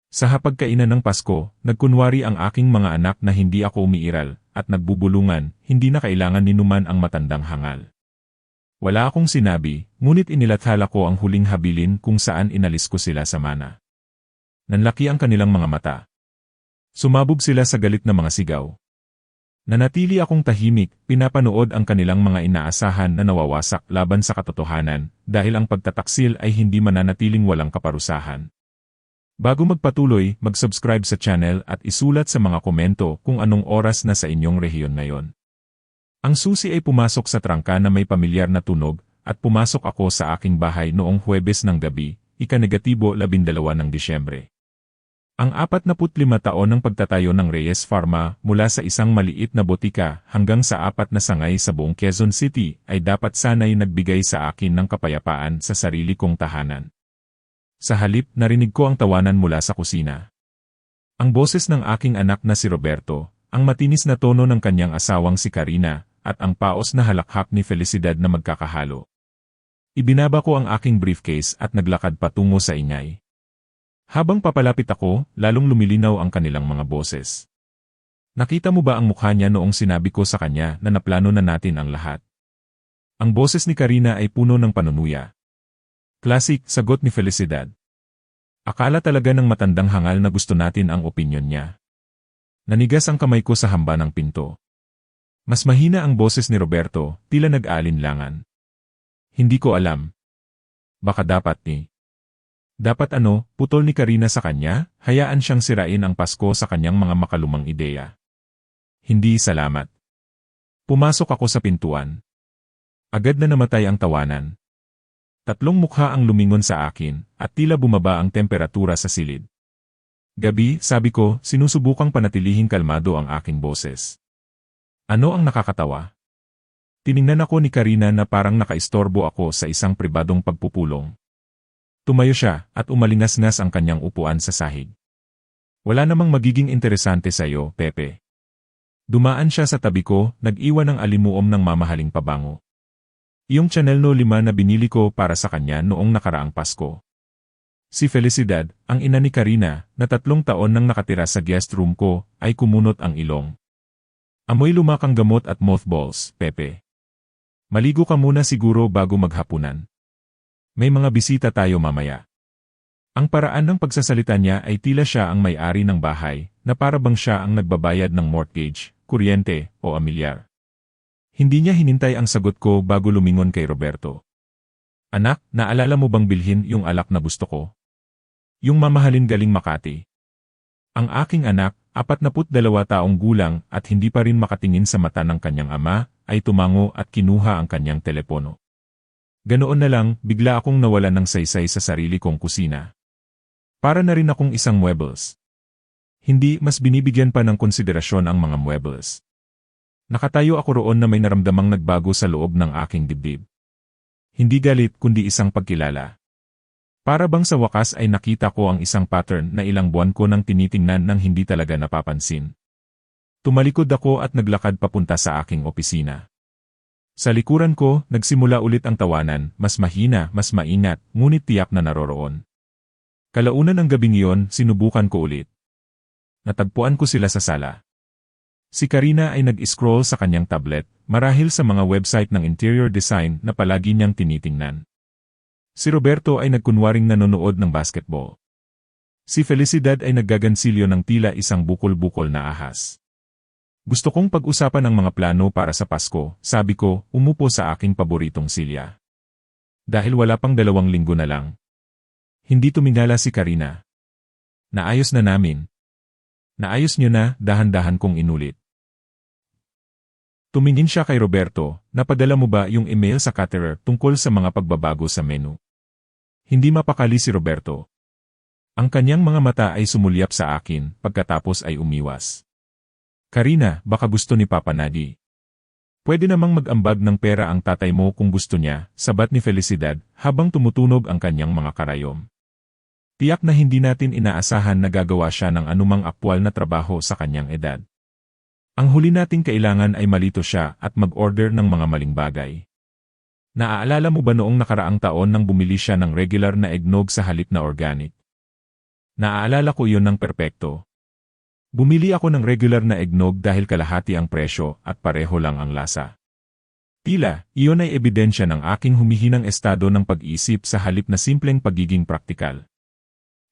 Sa hapagkainan ng Pasko, nagkunwari ang aking mga anak na hindi ako umiiral, at nagbubulungan, hindi na kailangan ninuman ang matandang hangal. Wala akong sinabi, ngunit inilathala ko ang huling habilin kung saan inalis ko sila sa mana. Nanlaki ang kanilang mga mata. Sumabog sila sa galit na mga sigaw. Nanatili akong tahimik, pinapanood ang kanilang mga inaasahan na nawawasak laban sa katotohanan, dahil ang pagtataksil ay hindi mananatiling walang kaparusahan. Bago magpatuloy, mag-subscribe sa channel at isulat sa mga komento kung anong oras na sa inyong rehiyon ngayon. Ang susi ay pumasok sa trangka na may pamilyar na tunog, at pumasok ako sa aking bahay noong Huwebes ng gabi, ika-12 ng Disyembre. Ang 45 taon ng pagtatayo ng Reyes Pharma mula sa isang maliit na botika hanggang sa 4 na sangay sa buong Quezon City ay dapat sana'y nagbigay sa akin ng kapayapaan sa sarili kong tahanan. Sa halip, narinig ko ang tawanan mula sa kusina. Ang boses ng aking anak na si Roberto, ang matinis na tono ng kanyang asawang si Karina, at ang paos na halakhak ni Felicidad na magkakahalo. Ibinaba ko ang aking briefcase at naglakad patungo sa ingay. Habang papalapit ako, lalong lumilinaw ang kanilang mga boses. Nakita mo ba ang mukha niya noong sinabi ko sa kanya na naplano na natin ang lahat? Ang boses ni Karina ay puno ng panunuya. Classic, sagot ni Felicidad. Akala talaga ng matandang hangal na gusto natin ang opinyon niya. Nanigas ang kamay ko sa hamba ng pinto. Mas mahina ang boses ni Roberto, tila nag-aalinlangan. Hindi ko alam. Baka dapat ni. Dapat ano, putol ni Karina sa kanya, hayaan siyang sirain ang Pasko sa kanyang mga makalumang ideya. Hindi salamat. Pumasok ako sa pintuan. Agad na namatay ang tawanan. 3 mukha ang lumingon sa akin, at tila bumaba ang temperatura sa silid. Gabi, sabi ko, sinusubukang panatilihing kalmado ang aking boses. Ano ang nakakatawa? Tiningnan ako ni Karina na parang nakaistorbo ako sa isang pribadong pagpupulong. Tumayo siya, at umalingas-ngas ang kanyang upuan sa sahig. Wala namang magiging interesante sa'yo, Pepe. Dumaan siya sa tabi ko, nag-iwan ng alimuom ng mamahaling pabango. Iyong Chanel No. 5 na binili ko para sa kanya noong nakaraang Pasko. Si Felicidad, ang ina ni Karina, na 3 taon nang nakatira sa guest room ko, ay kumunot ang ilong. Amoy lumakang gamot at mothballs, Pepe. Maligo ka muna siguro bago maghapunan. May mga bisita tayo mamaya. Ang paraan ng pagsasalita niya ay tila siya ang may-ari ng bahay, na para bang siya ang nagbabayad ng mortgage, kuryente, o amilyar. Hindi niya hinintay ang sagot ko bago lumingon kay Roberto. Anak, naalala mo bang bilhin yung alak na gusto ko? Yung mamahalin galing Makati. Ang aking anak, 42 taong gulang at hindi pa rin makatingin sa mata ng kanyang ama, ay tumango at kinuha ang kanyang telepono. Ganoon na lang, bigla akong nawalan ng saysay sa sarili kong kusina. Para na rin akong isang muebles. Hindi, mas binibigyan pa ng konsiderasyon ang mga muebles. Nakatayo ako roon na may naramdamang nagbago sa loob ng aking dibdib. Hindi galit kundi isang pagkilala. Para bang sa wakas ay nakita ko ang isang pattern na ilang buwan ko nang tinitingnan nang hindi talaga napapansin. Tumalikod ako at naglakad papunta sa aking opisina. Sa likuran ko, nagsimula ulit ang tawanan, mas mahina, mas maingat, ngunit tiyak na naroroon. Kalaunan ng gabing iyon, sinubukan ko ulit. Natagpuan ko sila sa sala. Si Karina ay nag-scroll sa kanyang tablet, marahil sa mga website ng interior design na palagi niyang tinitingnan. Si Roberto ay nagkunwaring nanonood ng basketball. Si Felicidad ay naggagansilyo ng tila isang bukol-bukol na ahas. Gusto kong pag-usapan ang mga plano para sa Pasko, sabi ko, umupo sa aking paboritong silya. Dahil wala pang 2 linggo na lang. Hindi tumingala si Karina. Naayos na namin. Naayos niyo na, dahan-dahan kong inulit. Tumingin siya kay Roberto, napadala mo ba yung email sa caterer tungkol sa mga pagbabago sa menu? Hindi mapakali si Roberto. Ang kanyang mga mata ay sumulyap sa akin, pagkatapos ay umiwas. Karina, baka gusto ni Papa Nadi. Pwede namang mag-ambag ng pera ang tatay mo kung gusto niya, sabat ni Felicidad, habang tumutunog ang kanyang mga karayom. Tiyak na hindi natin inaasahan na gagawa siya ng anumang aktwal na trabaho sa kanyang edad. Ang huli nating kailangan ay malito siya at mag-order ng mga maling bagay. Naaalala mo ba noong nakaraang taon nang bumili siya ng regular na eggnog sa halip na organic? Naaalala ko iyon ng perpekto. Bumili ako ng regular na eggnog dahil kalahati ang presyo at pareho lang ang lasa. Tila, iyon ay ebidensya ng aking humihinang estado ng pag-iisip sa halip na simpleng pagiging praktikal.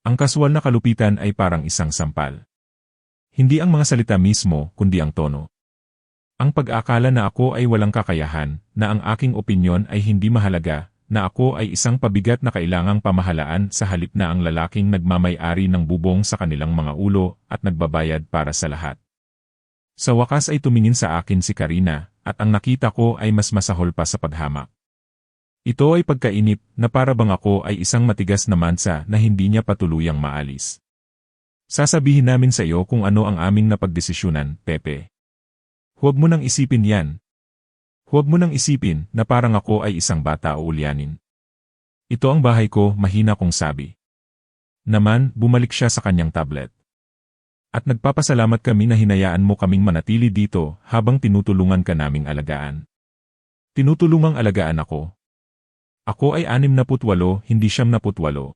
Ang kaswal na kalupitan ay parang isang sampal. Hindi ang mga salita mismo, kundi ang tono. Ang pag-akala na ako ay walang kakayahan, na ang aking opinyon ay hindi mahalaga, na ako ay isang pabigat na kailangang pamahalaan sa halip na ang lalaking nagmamay-ari ng bubong sa kanilang mga ulo at nagbabayad para sa lahat. Sa wakas ay tumingin sa akin si Karina, at ang nakita ko ay mas masahol pa sa paghamak. Ito ay pagkainip na para bang ako ay isang matigas na mansa na hindi niya patuluyang maalis. Sasabihin namin sa iyo kung ano ang aming napagdesisyunan, Pepe. Huwag mo nang isipin yan. Huwag mo nang isipin na parang ako ay isang bata o ulyanin. Ito ang bahay ko, mahina kong sabi. Naman, bumalik siya sa kanyang tablet. At nagpapasalamat kami na hinayaan mo kaming manatili dito habang tinutulungan ka naming alagaan. Tinutulungang alagaan ako. Ako ay 68, hindi 78.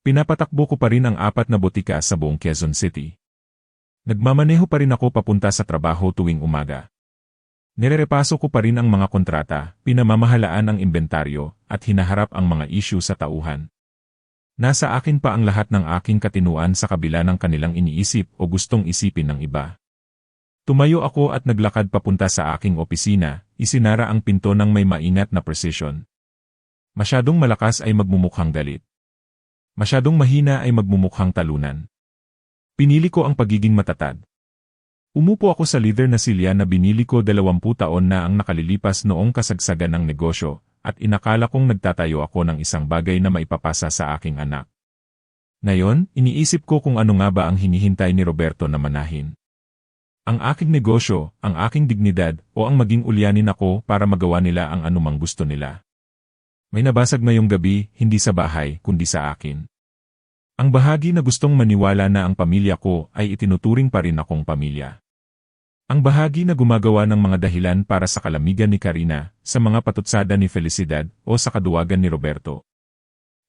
Pinapatakbo ko pa rin ang 4 na botika sa buong Quezon City. Nagmamaneho pa rin ako papunta sa trabaho tuwing umaga. Nirerepaso ko pa rin ang mga kontrata, pinamamahalaan ang inventaryo, at hinaharap ang mga issue sa tauhan. Nasa akin pa ang lahat ng aking katinuan sa kabila ng kanilang iniisip o gustong isipin ng iba. Tumayo ako at naglakad papunta sa aking opisina, isinara ang pinto ng may maingat na precision. Masyadong malakas ay magmumukhang galit. Masyadong mahina ay magmumukhang talunan. Pinili ko ang pagiging matatag. Umupo ako sa leather na silya na binili ko 20 taon na ang nakalilipas noong kasagsagan ng negosyo, at inakala kong nagtatayo ako ng isang bagay na maipapasa sa aking anak. Ngayon, iniisip ko kung ano nga ba ang hinihintay ni Roberto na manahin. Ang aking negosyo, ang aking dignidad, o ang maging ulyanin ako para magawa nila ang anumang gusto nila. May nabasag ngayong gabi, hindi sa bahay, kundi sa akin. Ang bahagi na gustong maniwala na ang pamilya ko ay itinuturing pa rin akong pamilya. Ang bahagi na gumagawa ng mga dahilan para sa kalamigan ni Karina, sa mga patutsada ni Felicidad, o sa kaduwagan ni Roberto.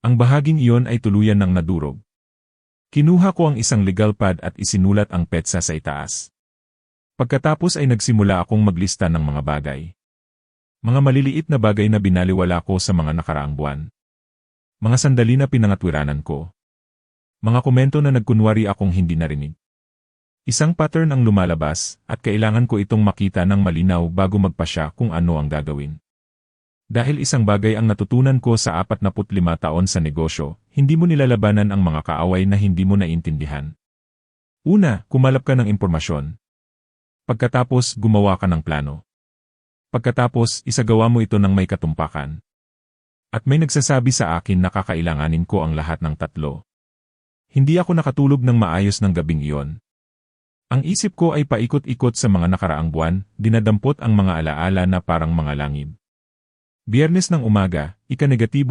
Ang bahaging iyon ay tuluyan ng nadurog. Kinuha ko ang isang legal pad at isinulat ang petsa sa itaas. Pagkatapos ay nagsimula akong maglista ng mga bagay. Mga maliliit na bagay na binaliwala ko sa mga nakaraang buwan. Mga sandali na pinangatwiranan ko. Mga komento na nagkunwari akong hindi narinig. Isang pattern ang lumalabas, at kailangan ko itong makita ng malinaw bago magpasya kung ano ang gagawin. Dahil isang bagay ang natutunan ko sa 45 taon sa negosyo, hindi mo nilalabanan ang mga kaaway na hindi mo naintindihan. Una, kumalap ka ng impormasyon. Pagkatapos, gumawa ka ng plano. Pagkatapos, isagawa mo ito ng may katumpakan. At may nagsasabi sa akin na kakailanganin ko ang lahat ng tatlo. Hindi ako nakatulog ng maayos ng gabing iyon. Ang isip ko ay paikot-ikot sa mga nakaraang buwan, dinadampot ang mga alaala na parang mga langib. Biyernes ng umaga, ika-13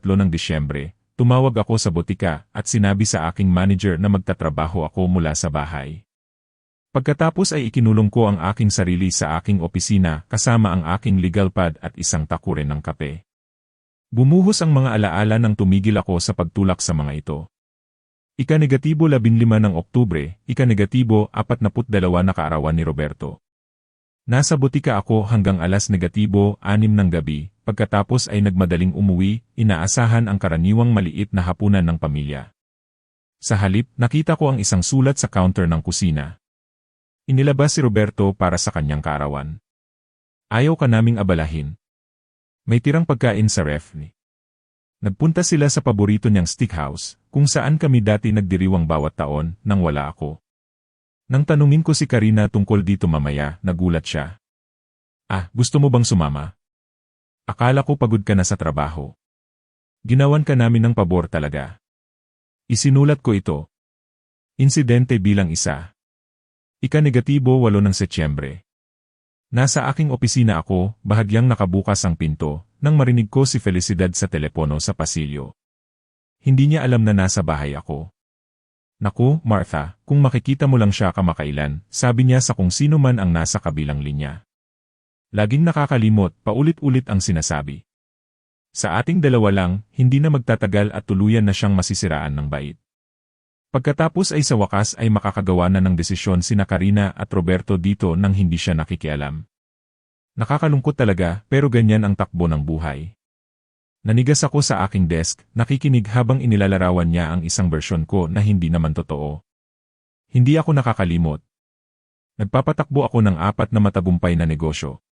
ng Disyembre, tumawag ako sa botika at sinabi sa aking manager na magtatrabaho ako mula sa bahay. Pagkatapos ay ikinulong ko ang aking sarili sa aking opisina kasama ang aking legal pad at isang takure ng kape. Bumuhos ang mga alaala nang tumigil ako sa pagtulak sa mga ito. Ika-15 ng Oktubre, ika-42 na kaarawan ni Roberto. Nasa botika ako hanggang alas -6 ng gabi, pagkatapos ay nagmadaling umuwi, inaasahan ang karaniwang maliit na hapunan ng pamilya. Sa halip, nakita ko ang isang sulat sa counter ng kusina. Inilabas si Roberto para sa kanyang kaarawan. Ayaw ka naming abalahin. May tirang pagkain sa ref ni. Nagpunta sila sa paborito niyang steakhouse, kung saan kami dati nagdiriwang bawat taon, nang wala ako. Nang tanungin ko si Karina tungkol dito mamaya, nagulat siya. Ah, gusto mo bang sumama? Akala ko pagod ka na sa trabaho. Ginawan ka namin ng pabor talaga. Isinulat ko ito. Insidente bilang isa. Ika-8 ng Setyembre. Nasa aking opisina ako, bahagyang nakabukas ang pinto, nang marinig ko si Felicidad sa telepono sa pasilyo. Hindi niya alam na nasa bahay ako. Naku, Martha, kung makikita mo lang siya kamakailan, sabi niya sa kung sino man ang nasa kabilang linya. Laging nakakalimot, paulit-ulit ang sinasabi. Sa ating dalawa lang, hindi na magtatagal at tuluyan na siyang masisiraan ng bait. Pagkatapos ay sa wakas ay makakagawa na ng desisyon sina Karina at Roberto dito nang hindi siya nakikialam. Nakakalungkot talaga, pero ganyan ang takbo ng buhay. Nanigas ako sa aking desk, nakikinig habang inilalarawan niya ang isang bersyon ko na hindi naman totoo. Hindi ako nakakalimot. Nagpapatakbo ako ng 4 na matagumpay na negosyo.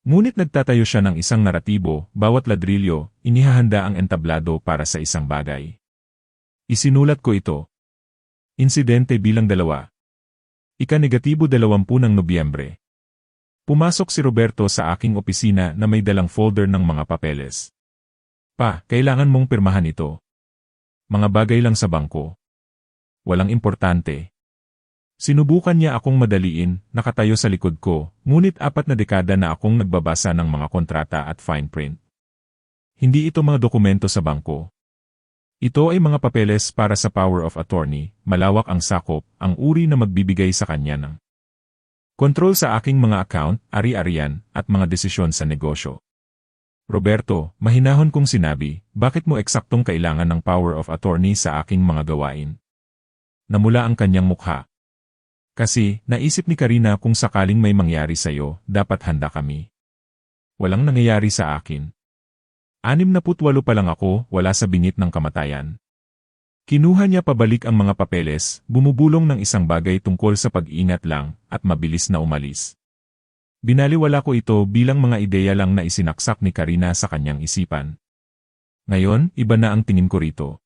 Ngunit nagtatayo siya ng isang naratibo, bawat ladrilyo, inihahanda ang entablado para sa isang bagay. Isinulat ko ito. Insidente bilang 2. Ika-20 ng Nobyembre. Pumasok si Roberto sa aking opisina na may dalang folder ng mga papeles. Pa, kailangan mong pirmahan ito. Mga bagay lang sa bangko. Walang importante. Sinubukan niya akong madaliin, nakatayo sa likod ko, ngunit 4 na dekada na akong nagbabasa ng mga kontrata at fine print. Hindi ito mga dokumento sa bangko. Ito ay mga papeles para sa power of attorney, malawak ang sakop, ang uri na magbibigay sa kanya ng kontrol sa aking mga account, ari-arian, at mga desisyon sa negosyo. Roberto, mahinahon kong sinabi, bakit mo eksaktong kailangan ng power of attorney sa aking mga gawain? Namula ang kanyang mukha. Kasi, naisip ni Karina kung sakaling may mangyari sa'yo, dapat handa kami. Walang nangyayari sa akin. 68 pa lang ako, wala sa bingit ng kamatayan. Kinuha niya pabalik ang mga papeles, bumubulong ng isang bagay tungkol sa pag-ingat lang, at mabilis na umalis. Binaliwala ko ito bilang mga ideya lang na isinaksak ni Karina sa kanyang isipan. Ngayon, iba na ang tingin ko rito.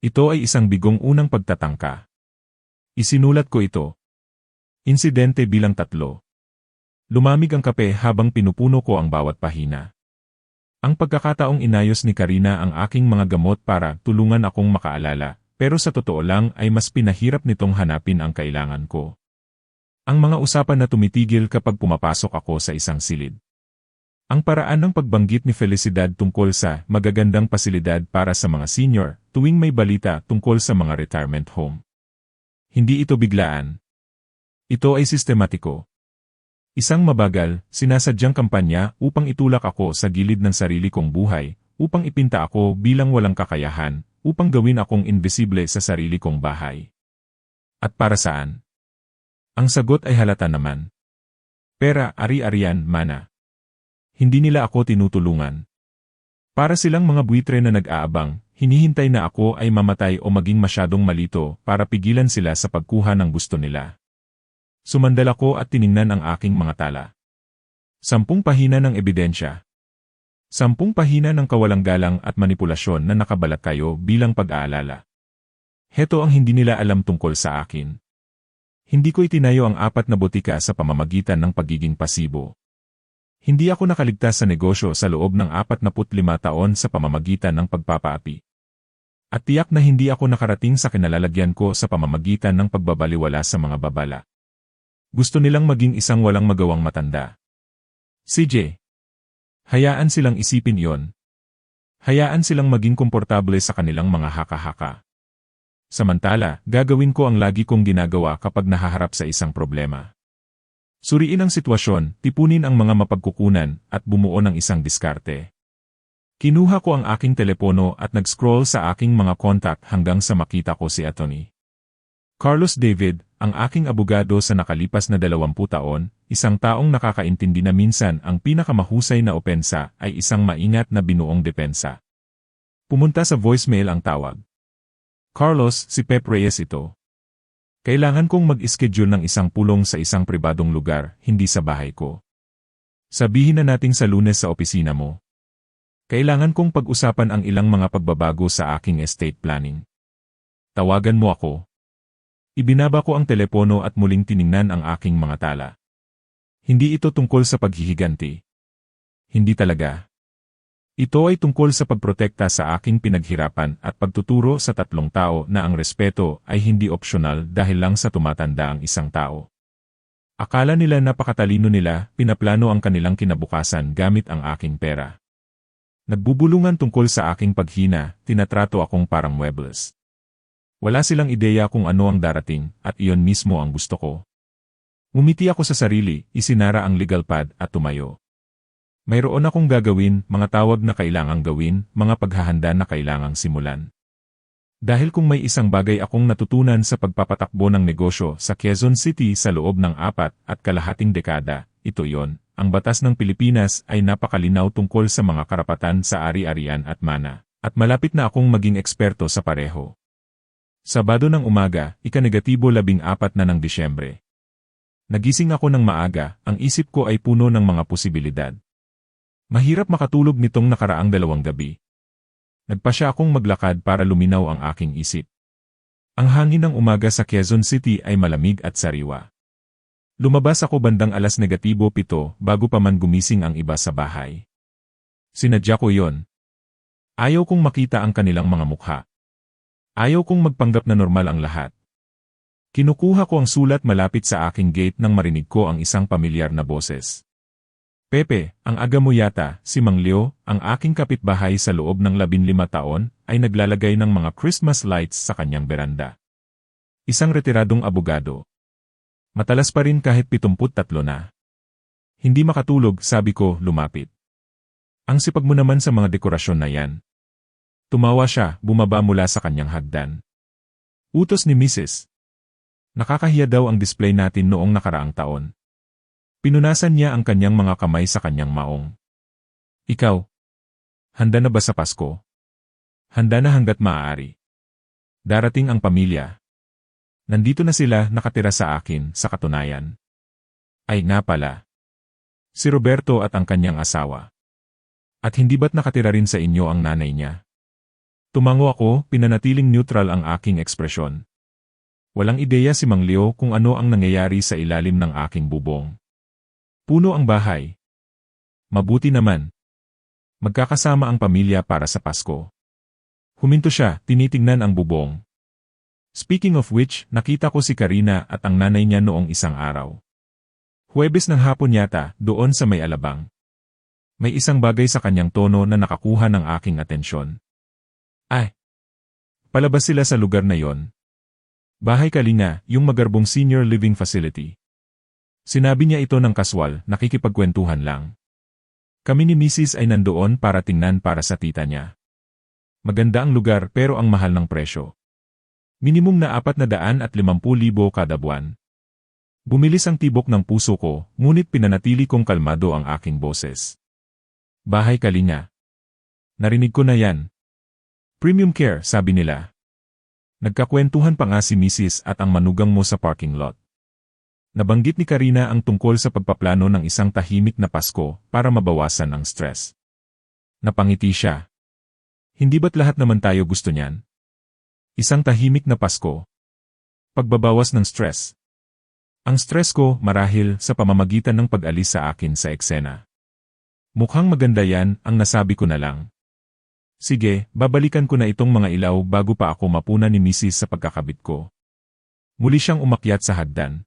Ito ay isang bigong unang pagtatangka. Isinulat ko ito. Insidente bilang 3. Lumamig ang kape habang pinupuno ko ang bawat pahina. Ang pagkakataong inayos ni Karina ang aking mga gamot para tulungan akong makaalala, pero sa totoo lang ay mas pinahirap nitong hanapin ang kailangan ko. Ang mga usapan na tumitigil kapag pumapasok ako sa isang silid. Ang paraan ng pagbanggit ni Felicidad tungkol sa magagandang pasilidad para sa mga senior tuwing may balita tungkol sa mga retirement home. Hindi ito biglaan. Ito ay sistematiko. Isang mabagal, sinasadyang kampanya upang itulak ako sa gilid ng sarili kong buhay, upang ipinta ako bilang walang kakayahan, upang gawin akong invisible sa sarili kong bahay. At para saan? Ang sagot ay halata naman. Pera, ari-arian, mana. Hindi nila ako tinutulungan. Para silang mga buitre na nag-aabang, hinihintay na ako ay mamatay o maging masyadong malito para pigilan sila sa pagkuha ng gusto nila. Sumandal ako at tiningnan ang aking mga tala. 10 pahina ng ebidensya. 10 pahina ng kawalang galang at manipulasyon na nakabalat kayo bilang pag-aalala. Heto ang hindi nila alam tungkol sa akin. Hindi ko itinayo ang 4 na botika sa pamamagitan ng pagiging pasibo. Hindi ako nakaligtas sa negosyo sa loob ng 45 taon sa pamamagitan ng pagpapaapi. At tiyak na hindi ako nakarating sa kinalalagyan ko sa pamamagitan ng pagbabaliwala sa mga babala. Gusto nilang maging isang walang magawang matanda. CJ. Hayaan silang isipin iyon. Hayaan silang maging komportable sa kanilang mga haka-haka. Samantala, gagawin ko ang lagi kong ginagawa kapag nahaharap sa isang problema. Suriin ang sitwasyon, tipunin ang mga mapagkukunan, at bumuo ng isang diskarte. Kinuha ko ang aking telepono at nag-scroll sa aking mga kontak hanggang sa makita ko si Atty. Carlos David, ang aking abogado sa nakalipas na 20 taon, isang taong nakakaintindi na minsan ang pinakamahusay na opensa ay isang maingat na binuong depensa. Pumunta sa voicemail ang tawag. Carlos, si Pep Reyes ito. Kailangan kong mag-schedule ng isang pulong sa isang pribadong lugar, hindi sa bahay ko. Sabihin na nating sa Lunes sa opisina mo. Kailangan kong pag-usapan ang ilang mga pagbabago sa aking estate planning. Tawagan mo ako. Ibinaba ko ang telepono at muling tiningnan ang aking mga tala. Hindi ito tungkol sa paghihiganti. Hindi talaga. Ito ay tungkol sa pagprotekta sa aking pinaghirapan at pagtuturo sa 3 tao na ang respeto ay hindi opsyonal dahil lang sa tumatanda ang isang tao. Akala nila napakatalino nila, pinaplano ang kanilang kinabukasan gamit ang aking pera. Nagbubulungan tungkol sa aking paghina, tinatrato akong parang muebles. Wala silang ideya kung ano ang darating, at iyon mismo ang gusto ko. Umiti ako sa sarili, isinara ang legal pad at tumayo. Mayroon akong gagawin, mga tawag na kailangang gawin, mga paghahanda na kailangang simulan. Dahil kung may isang bagay akong natutunan sa pagpapatakbo ng negosyo sa Quezon City sa loob ng 4.5 dekada, ito yon. Ang batas ng Pilipinas ay napakalinaw tungkol sa mga karapatan sa ari-arian at mana, at malapit na akong maging eksperto sa pareho. Sabado ng umaga, ika-14 na ng Disyembre. Nagising ako ng maaga, ang isip ko ay puno ng mga posibilidad. Mahirap makatulog nitong nakaraang 2 gabi. Nagpasya akong maglakad para luminaw ang aking isip. Ang hangin ng umaga sa Quezon City ay malamig at sariwa. Lumabas ako bandang 7:00 bago pa man gumising ang iba sa bahay. Sinadya ko yon. Ayaw kong makita ang kanilang mga mukha. Ayaw kong magpanggap na normal ang lahat. Kinukuha ko ang sulat malapit sa aking gate nang marinig ko ang isang pamilyar na boses. Pepe, ang aga mo yata, si Mang Leo, ang aking kapitbahay sa loob ng 15 taon, ay naglalagay ng mga Christmas lights sa kanyang beranda. Isang retiradong abogado. Matalas pa rin kahit 73 na. Hindi makatulog, sabi ko, lumapit. Ang sipag mo naman sa mga dekorasyon na yan. Tumawa siya, bumaba mula sa kanyang hagdan. Utos ni Mrs. Nakakahiya daw ang display natin noong nakaraang taon. Pinunasan niya ang kanyang mga kamay sa kanyang maong. Ikaw, handa na ba sa Pasko? Handa na hanggat maaari. Darating ang pamilya. Nandito na sila nakatira sa akin, sa katunayan. Ay nga pala. Si Roberto at ang kanyang asawa. At hindi ba't nakatira rin sa inyo ang nanay niya? Tumango ako, pinanatiling neutral ang aking ekspresyon. Walang ideya si Mang Leo kung ano ang nangyayari sa ilalim ng aking bubong. Puno ang bahay. Mabuti naman. Magkakasama ang pamilya para sa Pasko. Huminto siya, tinitingnan ang bubong. Speaking of which, nakita ko si Karina at ang nanay niya noong isang araw. Huwebes ng hapon yata, doon sa may alabang. May isang bagay sa kanyang tono na nakakuha ng aking atensyon. Ay! Palabas sila sa lugar na yon. Bahay Kalinga, yung magarbong senior living facility. Sinabi niya ito ng kaswal, nakikipagkwentuhan lang. Kami ni Mrs. ay nandoon para tingnan para sa tita niya. Maganda ang lugar pero ang mahal ng presyo. Minimum na 450,000 kada buwan. Bumilis ang tibok ng puso ko, ngunit pinanatili kong kalmado ang aking boses. Bahay Kalinga. Narinig ko na yan. Premium care, sabi nila. Nagkakwentuhan pa nga si Mrs. at ang manugang mo sa parking lot. Nabanggit ni Karina ang tungkol sa pagpaplano ng isang tahimik na Pasko para mabawasan ang stress. Napangiti siya. Hindi ba't lahat naman tayo gusto niyan? Isang tahimik na Pasko. Pagbabawas ng stress. Ang stress ko, marahil, sa pamamagitan ng pag-alis sa akin sa eksena. Mukhang maganda yan, ang nasabi ko na lang. Sige, babalikan ko na itong mga ilaw bago pa ako mapuna ni Mrs. sa pagkakabit ko. Muli siyang umakyat sa hagdan.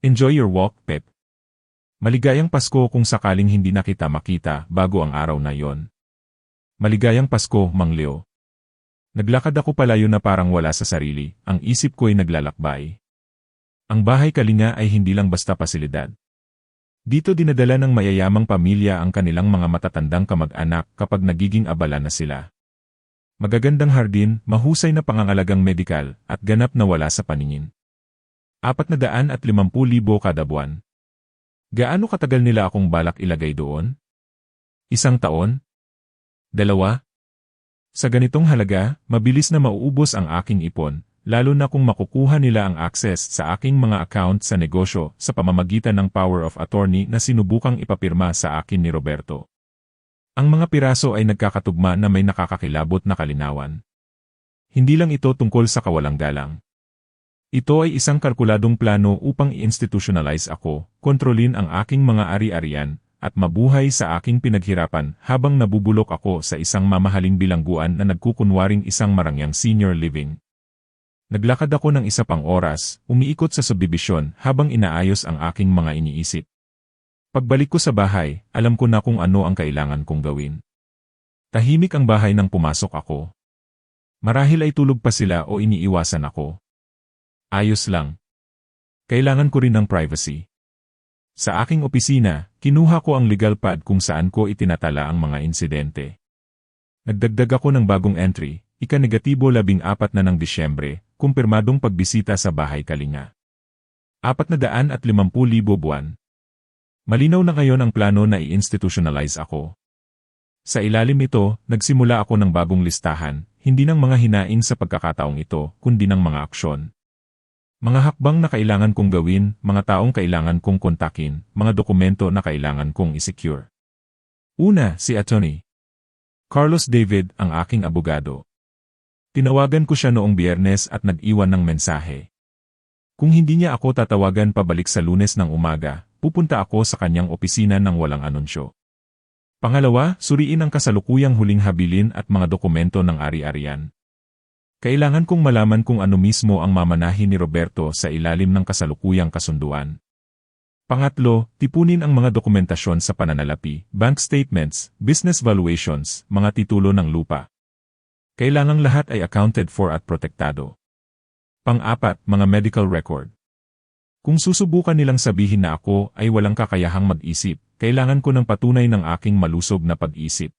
Enjoy your walk, Pep. Maligayang Pasko kung sakaling hindi na kita makita bago ang araw na yon. Maligayang Pasko, Mang Leo. Naglakad ako palayo na parang wala sa sarili, ang isip ko'y naglalakbay. Ang Bahay Kalinga ay hindi lang basta pasilidad. Dito dinadala ng mayayamang pamilya ang kanilang mga matatandang kamag-anak kapag nagiging abala na sila. Magagandang hardin, mahusay na pangangalagang medikal, at ganap na wala sa paningin. 450,000 kada buwan. Gaano katagal nila akong balak ilagay doon? 1 taon? 2? Sa ganitong halaga, mabilis na mauubos ang aking ipon, lalo na kung makukuha nila ang access sa aking mga account sa negosyo sa pamamagitan ng power of attorney na sinubukang ipapirma sa akin ni Roberto. Ang mga piraso ay nagkakatugma na may nakakakilabot na kalinawan. Hindi lang ito tungkol sa kawalang galang. Ito ay isang kalkuladong plano upang i-institutionalize ako, kontrolin ang aking mga ari-arian, at mabuhay sa aking pinaghirapan habang nabubulok ako sa isang mamahaling bilangguan na nagkukunwaring isang marangyang senior living. Naglakad ako ng 1 pang oras, umiikot sa subdivision habang inaayos ang aking mga iniisip. Pagbalik ko sa bahay, alam ko na kung ano ang kailangan kong gawin. Tahimik ang bahay nang pumasok ako. Marahil ay tulog pa sila o iniiwasan ako. Ayos lang. Kailangan ko rin ng privacy. Sa aking opisina, kinuha ko ang legal pad kung saan ko itinatala ang mga insidente. Nagdagdag ako ng bagong entry, ika-14 na ng Disyembre, kumpirmadong pagbisita sa bahay Kalinga. 450,000 buwan. Malinaw na ngayon ang plano na i-institutionalize ako. Sa ilalim ito, nagsimula ako ng bagong listahan, hindi ng mga hinain sa pagkakataong ito, kundi ng mga aksyon. Mga hakbang na kailangan kong gawin, mga taong kailangan kong kontakin, mga dokumento na kailangan kong isecure. Una, si Atty. Carlos David, ang aking abogado. Tinawagan ko siya noong Biyernes at nag-iwan ng mensahe. Kung hindi niya ako tatawagan pabalik sa Lunes ng umaga, pupunta ako sa kanyang opisina ng walang anunsyo. Pangalawa, suriin ang kasalukuyang huling habilin at mga dokumento ng ari-arian. Kailangan kong malaman kung ano mismo ang mamanahin ni Roberto sa ilalim ng kasalukuyang kasunduan. Pangatlo, tipunin ang mga dokumentasyon sa pananalapi, bank statements, business valuations, mga titulo ng lupa. Kailangang lahat ay accounted for at protektado. Pang-apat, mga medical record. Kung susubukan nilang sabihin na ako ay walang kakayahang mag-isip, kailangan ko ng patunay ng aking malusog na pag-isip.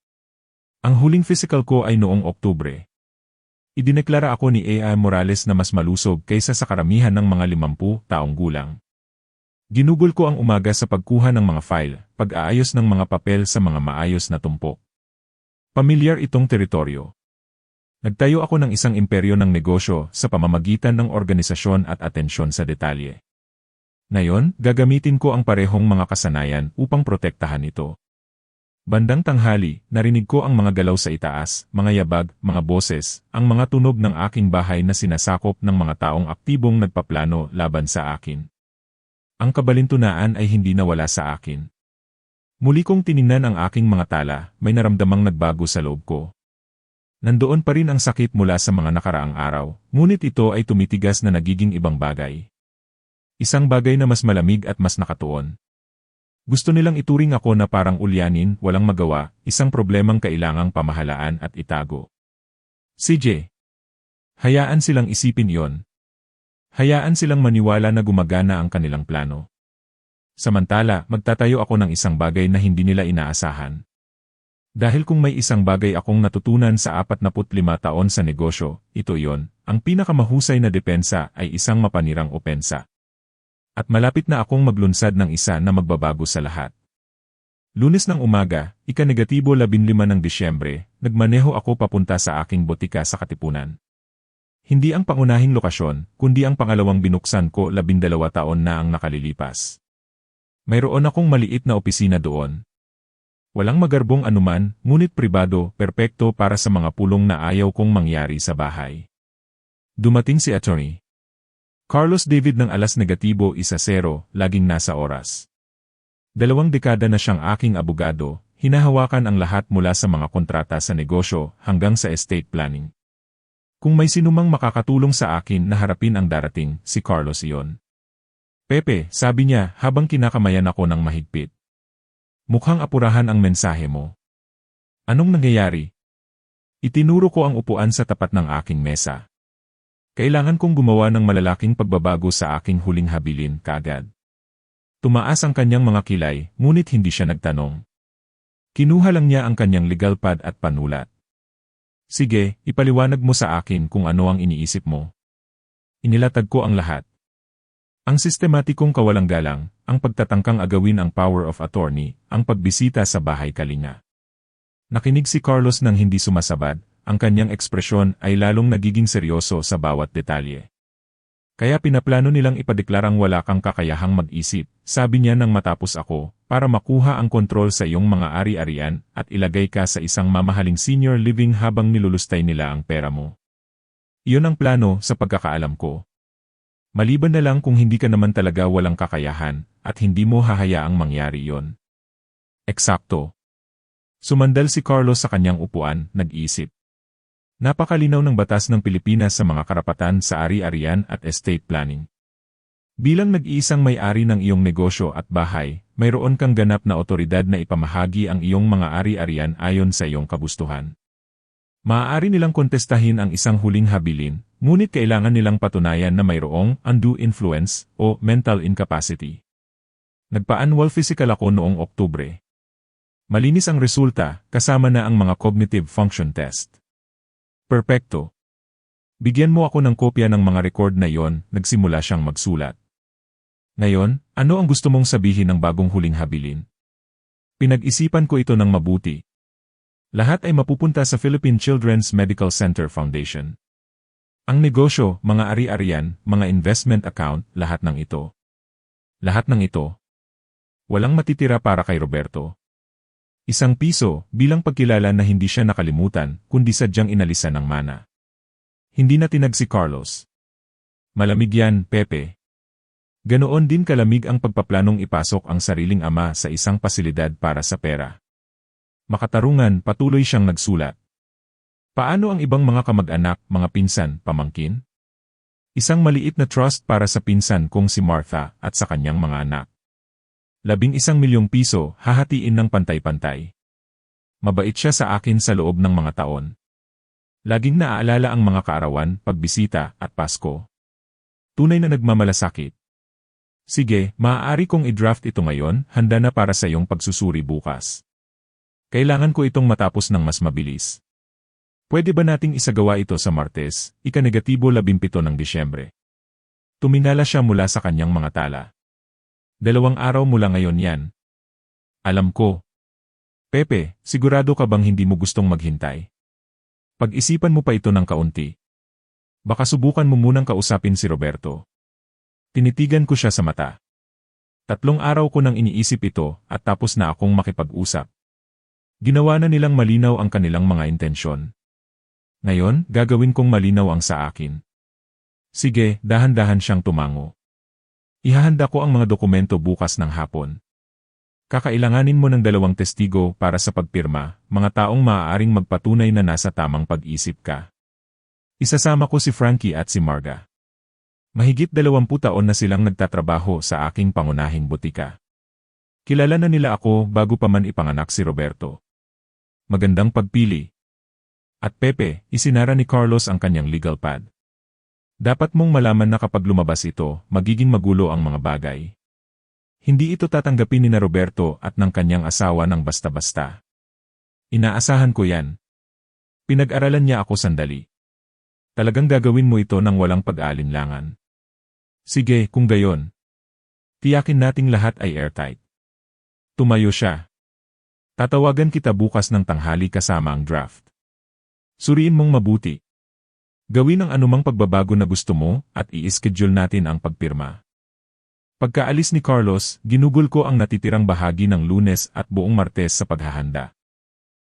Ang huling physical ko ay noong Oktubre. Idineklara ako ni A.I. Morales na mas malusog kaysa sa karamihan ng mga 50 taong gulang. Ginugol ko ang umaga sa pagkuha ng mga file, pag-aayos ng mga papel sa mga maayos na tumpok. Pamilyar itong teritoryo. Nagtayo ako ng isang imperyo ng negosyo sa pamamagitan ng organisasyon at atensyon sa detalye. Ngayon, gagamitin ko ang parehong mga kasanayan upang protektahan ito. Bandang tanghali, narinig ko ang mga galaw sa itaas, mga yabag, mga boses, ang mga tunog ng aking bahay na sinasakop ng mga taong aktibong nagpaplano laban sa akin. Ang kabalintunaan ay hindi nawala sa akin. Muli kong tiningnan ang aking mga tala, may naramdamang nagbago sa loob ko. Nandoon pa rin ang sakit mula sa mga nakaraang araw, ngunit ito ay tumitigas na nagiging ibang bagay. Isang bagay na mas malamig at mas nakatuon. Gusto nilang ituring ako na parang ulyanin, walang magawa, isang problemang kailangang pamahalaan at itago. CJ. Hayaan silang isipin yon. Hayaan silang maniwala na gumagana ang kanilang plano. Samantala, magtatayo ako ng isang bagay na hindi nila inaasahan. Dahil kung may isang bagay akong natutunan sa 45 taon sa negosyo, ito yon, ang pinakamahusay na depensa ay isang mapanirang opensa. At malapit na akong maglunsad ng isa na magbabago sa lahat. Lunes ng umaga, ika-15 ng Disyembre, nagmaneho ako papunta sa aking botika sa Katipunan. Hindi ang pangunahing lokasyon, kundi ang pangalawang binuksan ko 12 taon na ang nakalilipas. Mayroon akong maliit na opisina doon. Walang magarbong anuman, ngunit pribado, perpekto para sa mga pulong na ayaw kong mangyari sa bahay. Dumating si Atty. Carlos David ng 10:00, laging nasa oras. 2 dekada na siyang aking abogado, hinahawakan ang lahat mula sa mga kontrata sa negosyo hanggang sa estate planning. Kung may sinumang makakatulong sa akin na harapin ang darating, si Carlos iyon. Pepe, sabi niya habang kinakamayan ako ng mahigpit. Mukhang apurahan ang mensahe mo. Anong nangyayari? Itinuro ko ang upuan sa tapat ng aking mesa. Kailangan kong gumawa ng malalaking pagbabago sa aking huling habilin kaagad. Tumaas ang kanyang mga kilay, ngunit hindi siya nagtanong. Kinuha lang niya ang kanyang legal pad at panulat. Sige, ipaliwanag mo sa akin kung ano ang iniisip mo. Inilatag ko ang lahat. Ang sistematikong kawalang galang, ang pagtatangkang agawin ang power of attorney, ang pagbisita sa bahay Kalinga. Nakinig si Carlos nang hindi sumasabad, ang kanyang ekspresyon ay lalong nagiging seryoso sa bawat detalye. Kaya pinaplano nilang ipadeklarang wala kang kakayahang mag-isip, sabi niya nang matapos ako, para makuha ang kontrol sa iyong mga ari-arian at ilagay ka sa isang mamahaling senior living habang nilulustay nila ang pera mo. Iyon ang plano sa pagkakaalam ko. Maliban na lang kung hindi ka naman talaga walang kakayahan, at hindi mo hahayaang mangyari yon. Eksakto. Sumandal si Carlos sa kanyang upuan, nag-isip. Napakalinaw ng batas ng Pilipinas sa mga karapatan sa ari-arian at estate planning. Bilang nag-iisang may-ari ng iyong negosyo at bahay, mayroon kang ganap na otoridad na ipamahagi ang iyong mga ari-arian ayon sa iyong kagustuhan. Maaari nilang kontestahin ang isang huling habilin, ngunit kailangan nilang patunayan na mayroong undue influence o mental incapacity. Nagpa-annual physical ako noong Oktubre. Malinis ang resulta, kasama na ang mga cognitive function test. Perpekto. Bigyan mo ako ng kopya ng mga record na yon, nagsimula siyang magsulat. Ngayon, ano ang gusto mong sabihin ng bagong huling habilin? Pinag-isipan ko ito ng mabuti. Lahat ay mapupunta sa Philippine Children's Medical Center Foundation. Ang negosyo, mga ari-arian, mga investment account, lahat ng ito. Lahat ng ito. Walang matitira para kay Roberto. Isang piso, bilang pagkilala na hindi siya nakalimutan, kundi sadyang inalisan ng mana. Hindi na tinag si Carlos. Malamig yan, Pepe. Ganoon din kalamig ang pagpaplanong ipasok ang sariling ama sa isang pasilidad para sa pera. Makatarungan, patuloy siyang nagsulat. Paano ang ibang mga kamag-anak, mga pinsan, pamangkin? Isang maliit na trust para sa pinsan kong si Martha at sa kanyang mga anak. 11 milyong piso, hahatiin ng pantay-pantay. Mabait siya sa akin sa loob ng mga taon. Laging naaalala ang mga kaarawan, pagbisita, at Pasko. Tunay na nagmamalasakit. Sige, maaari kong i-draft ito ngayon, handa na para sa iyong pagsusuri bukas. Kailangan ko itong matapos ng mas mabilis. Pwede ba nating isagawa ito sa Martes, ika-17 ng Disyembre? Tuminala siya mula sa kanyang mga tala. 2 araw mula ngayon yan. Alam ko. Pepe, sigurado ka bang hindi mo gustong maghintay? Pag-isipan mo pa ito ng kaunti. Baka subukan mo munang kausapin si Roberto. Tinitigan ko siya sa mata. 3 araw ko nang iniisip ito at tapos na akong makipag-usap. Ginawa na nilang malinaw ang kanilang mga intensyon. Ngayon, gagawin kong malinaw ang sa akin. Sige, dahan-dahan siyang tumango. Ihahanda ko ang mga dokumento bukas ng hapon. Kakailanganin mo ng 2 testigo para sa pagpirma, mga taong maaaring magpatunay na nasa tamang pag-isip ka. Isasama ko si Frankie at si Marga. Mahigit 20 taon na silang nagtatrabaho sa aking pangunahing butika. Kilala na nila ako bago pa man ipanganak si Roberto. Magandang pagpili. At Pepe, isinara ni Carlos ang kanyang legal pad. Dapat mong malaman na kapag lumabas ito, magiging magulo ang mga bagay. Hindi ito tatanggapin ni na Roberto at ng kanyang asawa ng basta-basta. Inaasahan ko yan. Pinag-aralan niya ako sandali. Talagang gagawin mo ito ng walang pag-aalinlangan. Sige, kung gayon. Tiyakin nating lahat ay airtight. Tumayo siya. Tatawagan kita bukas ng tanghali kasama ang draft. Suriin mong mabuti. Gawin ang anumang pagbabago na gusto mo at i-schedule natin ang pagpirma. Pagkaalis ni Carlos, ginugol ko ang natitirang bahagi ng Lunes at buong Martes sa paghahanda.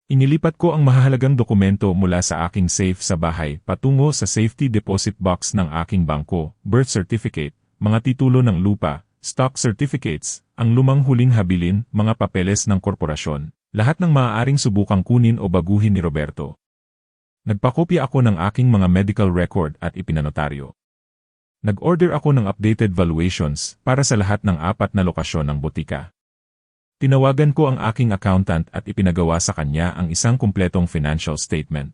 Inilipat ko ang mahahalagang dokumento mula sa aking safe sa bahay patungo sa safety deposit box ng aking bangko, birth certificate, mga titulo ng lupa, stock certificates, ang lumang huling habilin, mga papeles ng korporasyon, lahat ng maaaring subukang kunin o baguhin ni Roberto. Nagpakopya ako ng aking mga medical record at ipinanotaryo. Nag-order ako ng updated valuations para sa lahat ng 4 na lokasyon ng butika. Tinawagan ko ang aking accountant at ipinagawa sa kanya ang isang kumpletong financial statement.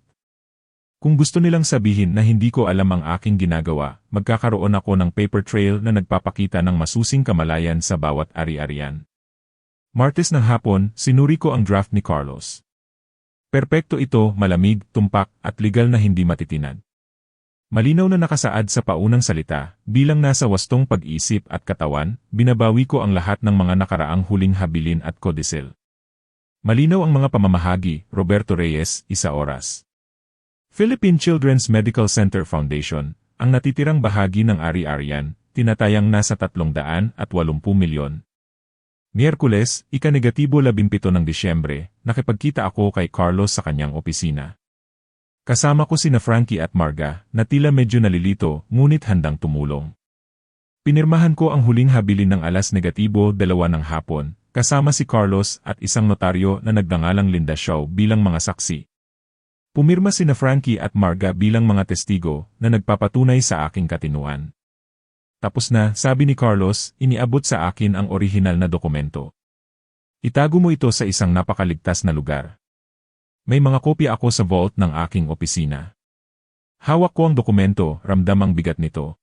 Kung gusto nilang sabihin na hindi ko alam ang aking ginagawa, magkakaroon ako ng paper trail na nagpapakita ng masusing kamalayan sa bawat ari-arian. Martes ng hapon, sinuri ko ang draft ni Carlos. Perpekto ito, malamig, tumpak, at legal na hindi matitinag. Malinaw na nakasaad sa paunang salita, bilang nasa wastong pag-isip at katawan, binabawi ko ang lahat ng mga nakaraang huling habilin at kodisel. Malinaw ang mga pamamahagi, Roberto Reyes, 1 oras. Philippine Children's Medical Center Foundation, ang natitirang bahagi ng ari-arian, tinatayang nasa 380 milyon. Miyerkules, ika-17 ng Disyembre, nakipagkita ako kay Carlos sa kanyang opisina. Kasama ko sina Frankie at Marga, na tila medyo nalilito, ngunit handang tumulong. Pinirmahan ko ang huling habilin ng 2:00 ng hapon, kasama si Carlos at isang notaryo na nagngangalang Linda Shaw bilang mga saksi. Pumirma sina Frankie at Marga bilang mga testigo na nagpapatunay sa aking katinuan. Tapos na, sabi ni Carlos, iniabot sa akin ang orihinal na dokumento. Itago mo ito sa isang napakaligtas na lugar. May mga kopya ako sa vault ng aking opisina. Hawak ko ang dokumento, ramdam ang bigat nito.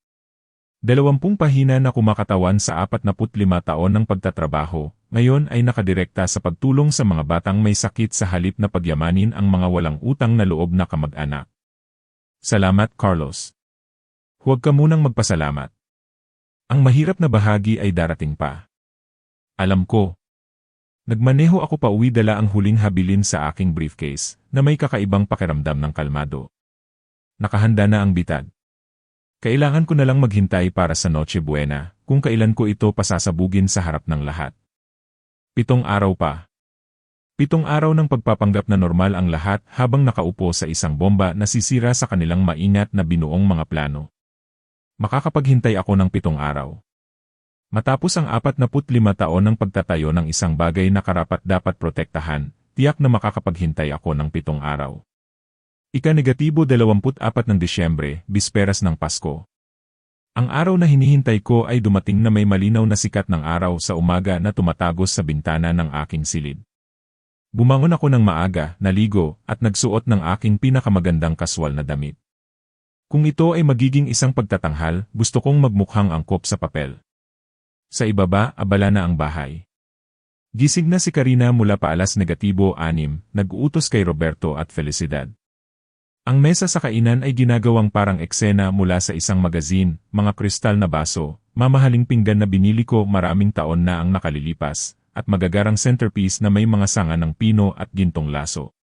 20 pahina na kumakatawan sa 45 taon ng pagtatrabaho, ngayon ay nakadirekta sa pagtulong sa mga batang may sakit sa halip na pagyamanin ang mga walang utang na loob na kamag-anak. Salamat, Carlos. Huwag ka munang magpasalamat. Ang mahirap na bahagi ay darating pa. Alam ko. Nagmaneho ako pauwi dala ang huling habilin sa aking briefcase na may kakaibang pakiramdam ng kalmado. Nakahanda na ang bitad. Kailangan ko na lang maghintay para sa Noche Buena kung kailan ko ito pasasabugin sa harap ng lahat. 7 araw pa. 7 araw ng pagpapanggap na normal ang lahat habang nakaupo sa isang bomba na sisira sa kanilang maingat na binuong mga plano. Makakapaghintay ako ng 7 araw. Matapos ang 45 taon ng pagtatayo ng isang bagay na karapat-dapat protektahan, tiyak na makakapaghintay ako ng 7 araw. Ika-24 ng Disyembre, bisperas ng Pasko. Ang araw na hinihintay ko ay dumating na may malinaw na sikat ng araw sa umaga na tumatagos sa bintana ng aking silid. Bumangon ako ng maaga, naligo, at nagsuot ng aking pinakamagandang kaswal na damit. Kung ito ay magiging isang pagtatanghal, gusto kong magmukhang angkop sa papel. Sa ibaba, abala na ang bahay. Gising na si Karina mula pa 6:00, nag-uutos kay Roberto at Felicidad. Ang mesa sa kainan ay ginagawang parang eksena mula sa isang magazine, mga kristal na baso, mamahaling pinggan na binili ko maraming taon na ang nakalilipas, at magagarang centerpiece na may mga sanga ng pino at gintong laso.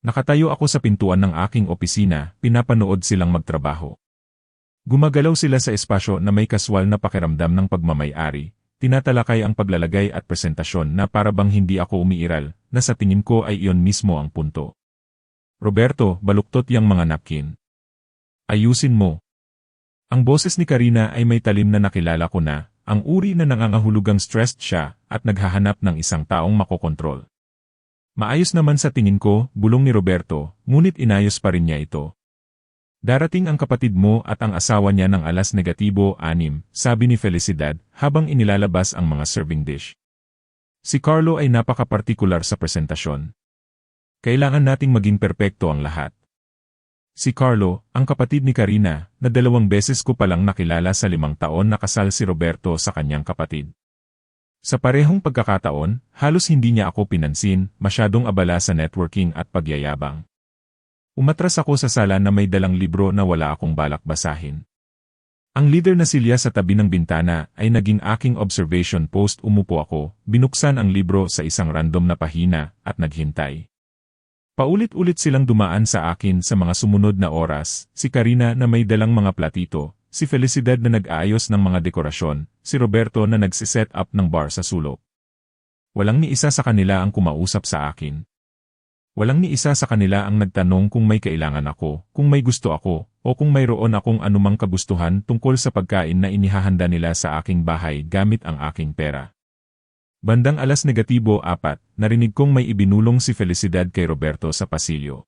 Nakatayo ako sa pintuan ng aking opisina, pinapanood silang magtrabaho. Gumagalaw sila sa espasyo na may kaswal na pakiramdam ng pagmamay-ari, tinatalakay ang paglalagay at presentasyon na para bang hindi ako umiiral, na sa tingin ko ay iyon mismo ang punto. Roberto, baluktot yang mga napkin. Ayusin mo. Ang boses ni Karina ay may talim na nakilala ko na, ang uri na nangangahulugang stressed siya at naghahanap ng isang taong makokontrol. Maayos naman sa tingin ko, bulong ni Roberto, ngunit inayos pa rin niya ito. Darating ang kapatid mo at ang asawa niya ng 6:00, sabi ni Felicidad habang inilalabas ang mga serving dish. Si Carlo ay napaka-partikular sa presentasyon. Kailangan nating maging perpekto ang lahat. Si Carlo, ang kapatid ni Karina, na 2 beses ko palang nakilala sa 5 taon na kasal si Roberto sa kanyang kapatid. Sa parehong pagkakataon, halos hindi niya ako pinansin, masyadong abala sa networking at pagyayabang. Umatras ako sa sala na may dalang libro na wala akong balak basahin. Ang leader na silya sa tabi ng bintana ay naging aking observation post. Umupo ako, binuksan ang libro sa isang random na pahina, at naghintay. Paulit-ulit silang dumaan sa akin sa mga sumunod na oras, si Karina na may dalang mga platito, si Felicidad na nag-aayos ng mga dekorasyon, si Roberto na nagsiset up ng bar sa sulok. Walang ni isa sa kanila ang kumausap sa akin. Walang ni isa sa kanila ang nagtanong kung may kailangan ako, kung may gusto ako, o kung mayroon akong anumang kagustuhan tungkol sa pagkain na inihahanda nila sa aking bahay gamit ang aking pera. Bandang 4:00, narinig kong may ibinulong si Felicidad kay Roberto sa pasilyo.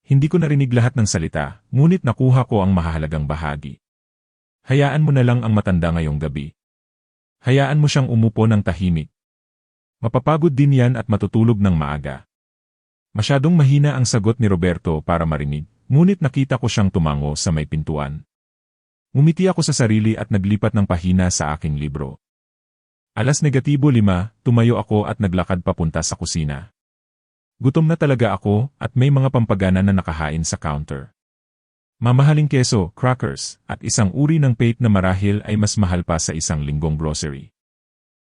Hindi ko narinig lahat ng salita, ngunit nakuha ko ang mahahalagang bahagi. Hayaan mo na lang ang matanda ngayong gabi. Hayaan mo siyang umupo ng tahimik. Mapapagod din yan at matutulog ng maaga. Masyadong mahina ang sagot ni Roberto para marinig, ngunit nakita ko siyang tumango sa may pintuan. Ngumiti ako sa sarili at naglipat ng pahina sa aking libro. 5:00, tumayo ako at naglakad papunta sa kusina. Gutom na talaga ako at may mga pampagana na nakahain sa counter. Mamahaling keso, crackers, at isang uri ng paste na marahil ay mas mahal pa sa isang linggong grocery.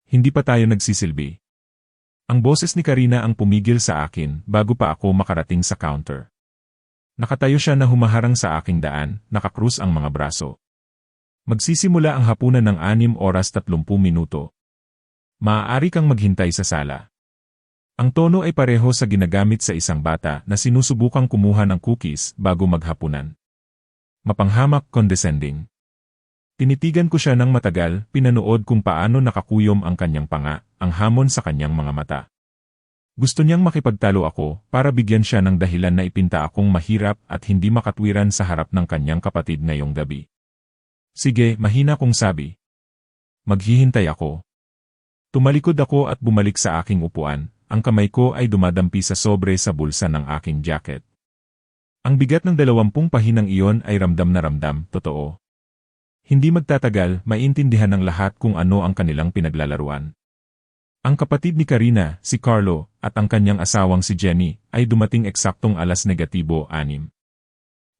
Hindi pa tayo nagsisilbi. Ang boses ni Karina ang pumigil sa akin bago pa ako makarating sa counter. Nakatayo siya na humaharang sa aking daan, nakakrus ang mga braso. Magsisimula ang hapunan ng 6:30. Maaari kang maghintay sa sala. Ang tono ay pareho sa ginagamit sa isang bata na sinusubukang kumuha ng cookies bago maghapunan. Mapanghamak, condescending. Tinitigan ko siya ng matagal, pinanood kung paano nakakuyom ang kanyang panga, ang hamon sa kanyang mga mata. Gusto niyang makipagtalo ako para bigyan siya ng dahilan na ipinta akong mahirap at hindi makatwiran sa harap ng kanyang kapatid ngayong gabi. Sige, mahina kong sabi. Maghihintay ako. Tumalikod ako at bumalik sa aking upuan, ang kamay ko ay dumadampi sa sobre sa bulsa ng aking jacket. Ang bigat ng 20 pahinang iyon ay ramdam na ramdam, totoo. Hindi magtatagal, maintindihan ng lahat kung ano ang kanilang pinaglalaruan. Ang kapatid ni Karina, si Carlo, at ang kanyang asawang si Jenny, ay dumating eksaktong 6:00.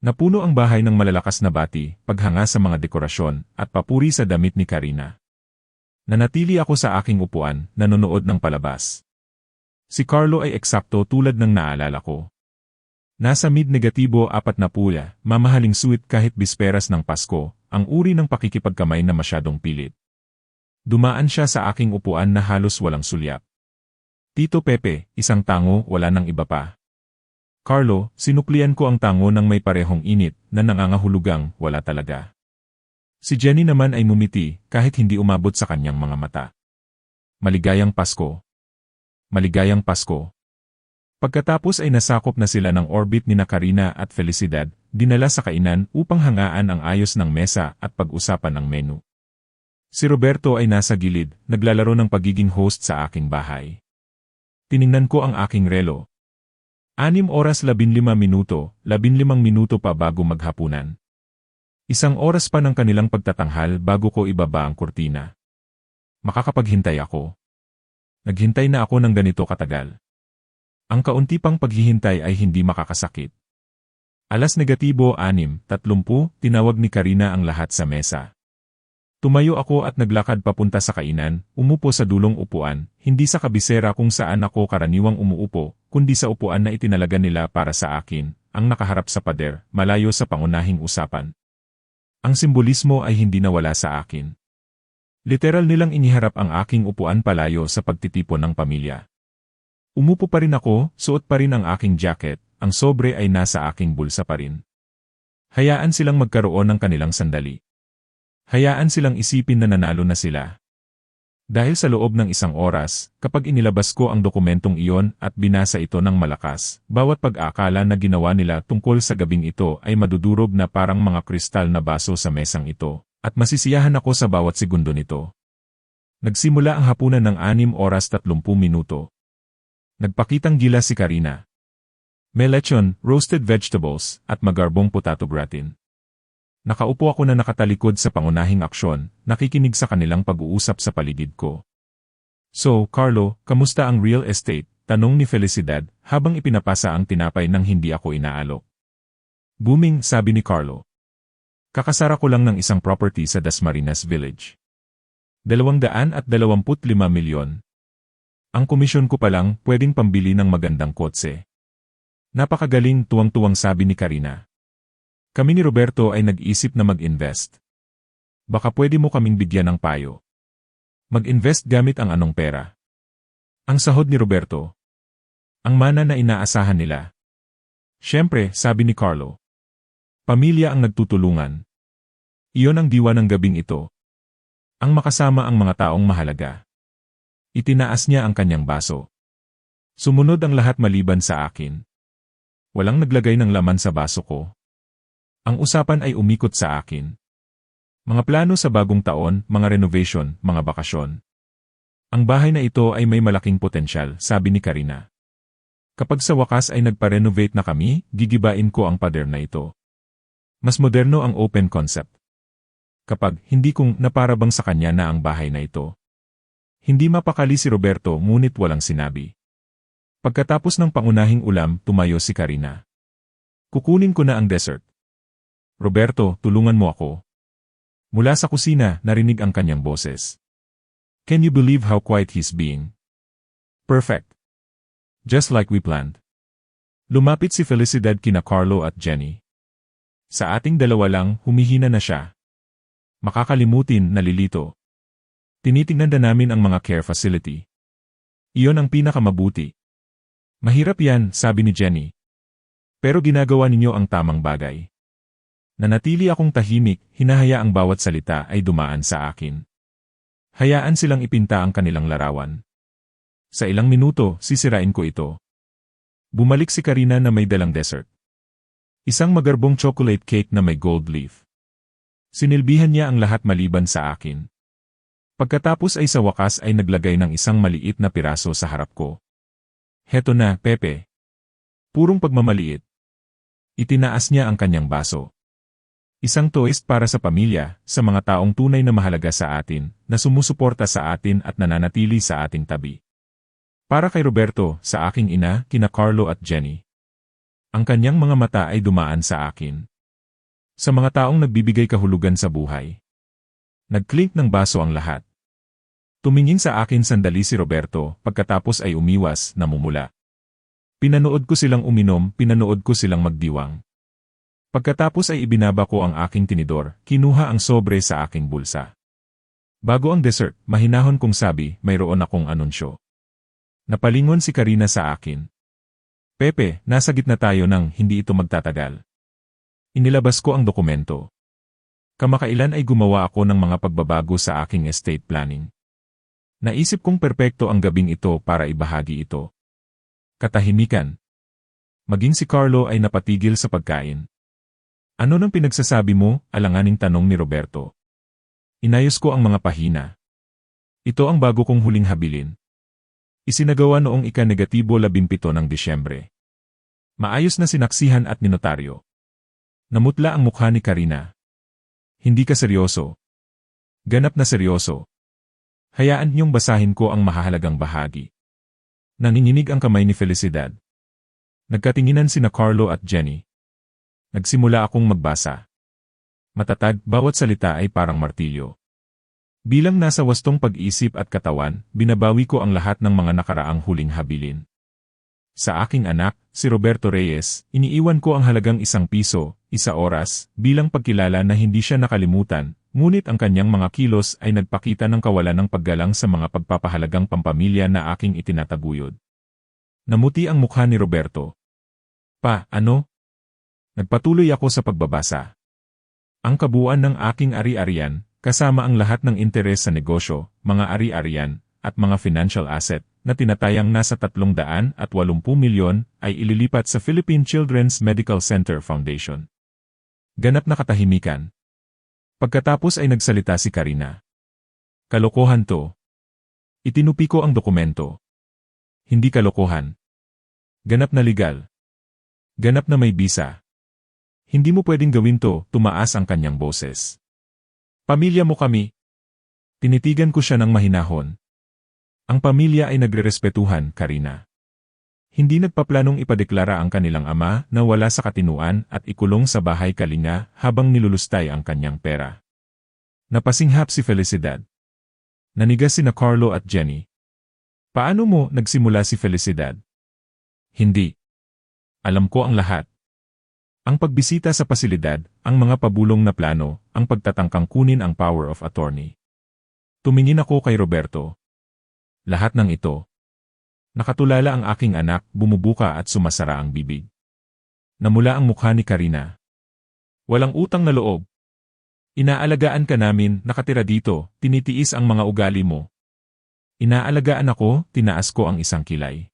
Napuno ang bahay ng malalakas na bati, paghanga sa mga dekorasyon, at papuri sa damit ni Karina. Nanatili ako sa aking upuan, nanonood ng palabas. Si Carlo ay eksakto tulad ng naalala ko. Nasa mid-negatibo 40, mamahaling sweet kahit bisperas ng Pasko, ang uri ng pakikipagkamay na masyadong pilit. Dumaan siya sa aking upuan na halos walang sulyap. Tito Pepe, isang tango, wala nang iba pa. Carlo, sinuklian ko ang tango ng may parehong init, na nangangahulugang, wala talaga. Si Jenny naman ay mumiti, kahit hindi umabot sa kanyang mga mata. Maligayang Pasko. Maligayang Pasko. Pagkatapos ay nasakop na sila ng orbit ni Karina at Felicidad, dinala sa kainan upang hangaan ang ayos ng mesa at pag-usapan ng menu. Si Roberto ay nasa gilid, naglalaro ng pagiging host sa aking bahay. Tiningnan ko ang aking relo. 6:15, 15 minuto pa bago maghapunan. 1 oras pa ng kanilang pagtatanghal bago ko ibaba ang kurtina. Makakapaghintay ako. Naghintay na ako ng ganito katagal. Ang kaunti pang paghihintay ay hindi makakasakit. 6:30, tinawag ni Karina ang lahat sa mesa. Tumayo ako at naglakad papunta sa kainan, umupo sa dulong upuan, hindi sa kabisera kung saan ako karaniwang umuupo, kundi sa upuan na itinalaga nila para sa akin, ang nakaharap sa pader, malayo sa pangunahing usapan. Ang simbolismo ay hindi nawala sa akin. Literal nilang iniharap ang aking upuan palayo sa pagtitipon ng pamilya. Umupo pa rin ako, suot pa rin ang aking jacket, ang sobre ay nasa aking bulsa pa rin. Hayaan silang magkaroon ng kanilang sandali. Hayaan silang isipin na nanalo na sila. Dahil sa loob ng 1 oras, kapag inilabas ko ang dokumentong iyon at binasa ito ng malakas, bawat pag-aakala na ginawa nila tungkol sa gabing ito ay madudurog na parang mga kristal na baso sa mesang ito, at masisiyahan ako sa bawat segundo nito. Nagsimula ang hapunan ng 6:30. Nagpakitang gila si Karina. May lechon, roasted vegetables, at magarbong potato gratin. Nakaupo ako na nakatalikod sa pangunahing aksyon, nakikinig sa kanilang pag-uusap sa paligid ko. So, Carlo, kamusta ang real estate? Tanong ni Felicidad, habang ipinapasa ang tinapay nang hindi ako inaalok. Booming, sabi ni Carlo. Kakasara ko lang ng isang property sa Dasmariñas Village. 225 milyon. Ang komisyon ko pa lang, pwedeng pambili ng magandang kotse. Napakagaling, tuwang-tuwang sabi ni Karina. Kami ni Roberto ay nag-isip na mag-invest. Baka pwede mo kaming bigyan ng payo. Mag-invest gamit ang anong pera? Ang sahod ni Roberto. Ang mana na inaasahan nila. Siyempre, sabi ni Carlo. Pamilya ang nagtutulungan. Iyon ang diwa ng gabing ito. Ang makasama ang mga taong mahalaga. Itinaas niya ang kanyang baso. Sumunod ang lahat maliban sa akin. Walang naglagay ng laman sa baso ko. Ang usapan ay umikot sa akin. Mga plano sa bagong taon, mga renovation, mga bakasyon. Ang bahay na ito ay may malaking potensyal, sabi ni Karina. Kapag sa wakas ay nagpa-renovate na kami, gigibain ko ang pader na ito. Mas moderno ang open concept. Kapag hindi kong naparabang sa kanya na ang bahay na ito. Hindi mapakali si Roberto ngunit walang sinabi. Pagkatapos ng pangunahing ulam, tumayo si Karina. Kukunin ko na ang dessert. Roberto, tulungan mo ako. Mula sa kusina, narinig ang kanyang boses. Can you believe how quiet he's being? Perfect. Just like we planned. Lumapit si Felicidad kina Carlo at Jenny. Sa ating dalawa lang, humihina na siya. Makakalimutin, nalilito. Tinitingnan na namin ang mga care facility. Iyon ang pinakamabuti. Mahirap yan, sabi ni Jenny. Pero ginagawa ninyo ang tamang bagay. Nanatili akong tahimik, hinahaya ang bawat salita ay dumaan sa akin. Hayaan silang ipinta ang kanilang larawan. Sa ilang minuto, sisirain ko ito. Bumalik si Karina na may dalang dessert. Isang magarbong chocolate cake na may gold leaf. Sinilbihan niya ang lahat maliban sa akin. Pagkatapos ay sa wakas ay naglagay ng isang maliit na piraso sa harap ko. Heto na, Pepe. Purong pagmamaliit. Itinaas niya ang kanyang baso. Isang toast para sa pamilya, sa mga taong tunay na mahalaga sa atin, na sumusuporta sa atin at nananatili sa ating tabi. Para kay Roberto, sa aking ina, kina Carlo at Jenny. Ang kanyang mga mata ay dumaan sa akin. Sa mga taong nagbibigay kahulugan sa buhay. Nag-clink ng baso ang lahat. Tumingin sa akin sandali si Roberto, pagkatapos ay umiwas, namumula. Pinanood ko silang uminom, pinanood ko silang magdiwang. Pagkatapos ay ibinaba ko ang aking tinidor, kinuha ang sobre sa aking bulsa. Bago ang dessert, mahinahon kong sabi, mayroon akong anunsyo. Napalingon si Karina sa akin. Pepe, nasa gitna tayo ng hindi ito magtatagal. Inilabas ko ang dokumento. Kamakailan ay gumawa ako ng mga pagbabago sa aking estate planning. Naisip kong perpekto ang gabing ito para ibahagi ito. Katahimikan. Maging si Carlo ay napatigil sa pagkain. Ano nang pinagsasabi mo? Alanganing tanong ni Roberto. Inayos ko ang mga pahina. Ito ang bago kong huling habilin. Isinagawa noong ika-17 ng Disyembre. Maayos na sinaksihan at ninotaryo. Namutla ang mukha ni Karina. Hindi ka seryoso. Ganap na seryoso. Hayaan niyong basahin ko ang mahahalagang bahagi. Nanginginig ang kamay ni Felicidad. Nagkatinginan sina Carlo at Jenny. Nagsimula akong magbasa. Matatag, bawat salita ay parang martilyo. Bilang nasa wastong pag-isip at katawan, binabawi ko ang lahat ng mga nakaraang huling habilin. Sa aking anak, si Roberto Reyes, iniiwan ko ang halagang ₱1, 1 oras, bilang pagkilala na hindi siya nakalimutan, ngunit ang kanyang mga kilos ay nagpakita ng kawalan ng paggalang sa mga pagpapahalagang pampamilya na aking itinataguyod. Namuti ang mukha ni Roberto. Pa, ano? Nagpatuloy ako sa pagbabasa. Ang kabuuan ng aking ari-arian, kasama ang lahat ng interes sa negosyo, mga ari-arian, at mga financial asset, na tinatayang nasa 380 milyon, ay ililipat sa Philippine Children's Medical Center Foundation. Ganap na katahimikan. Pagkatapos ay nagsalita si Karina. Kalokohan to. Itinupi ko ang dokumento. Hindi kalokohan. Ganap na legal. Ganap na may bisa. Hindi mo pwedeng gawin to, tumaas ang kanyang boses. Pamilya mo kami. Tinitigan ko siya ng mahinahon. Ang pamilya ay nagrerespetuhan, Karina. Hindi nagpaplanong ipadeklara ang kanilang ama na wala sa katinuan at ikulong sa bahay kalinga habang nilulustay ang kanyang pera. Napasinghap si Felicidad. Nanigas sina Carlo at Jenny. Paano mo nagsimula si Felicidad? Hindi. Alam ko ang lahat. Ang pagbisita sa pasilidad, ang mga pabulong na plano, ang pagtatangkang kunin ang power of attorney. Tumingin ako kay Roberto. Lahat ng ito. Nakatulala ang aking anak, bumubuka at sumasara ang bibig. Namula ang mukha ni Karina. Walang utang na loob. Inaalagaan ka namin, nakatira dito, tinitiis ang mga ugali mo. Inaalagaan ako, tinaas ko ang isang kilay.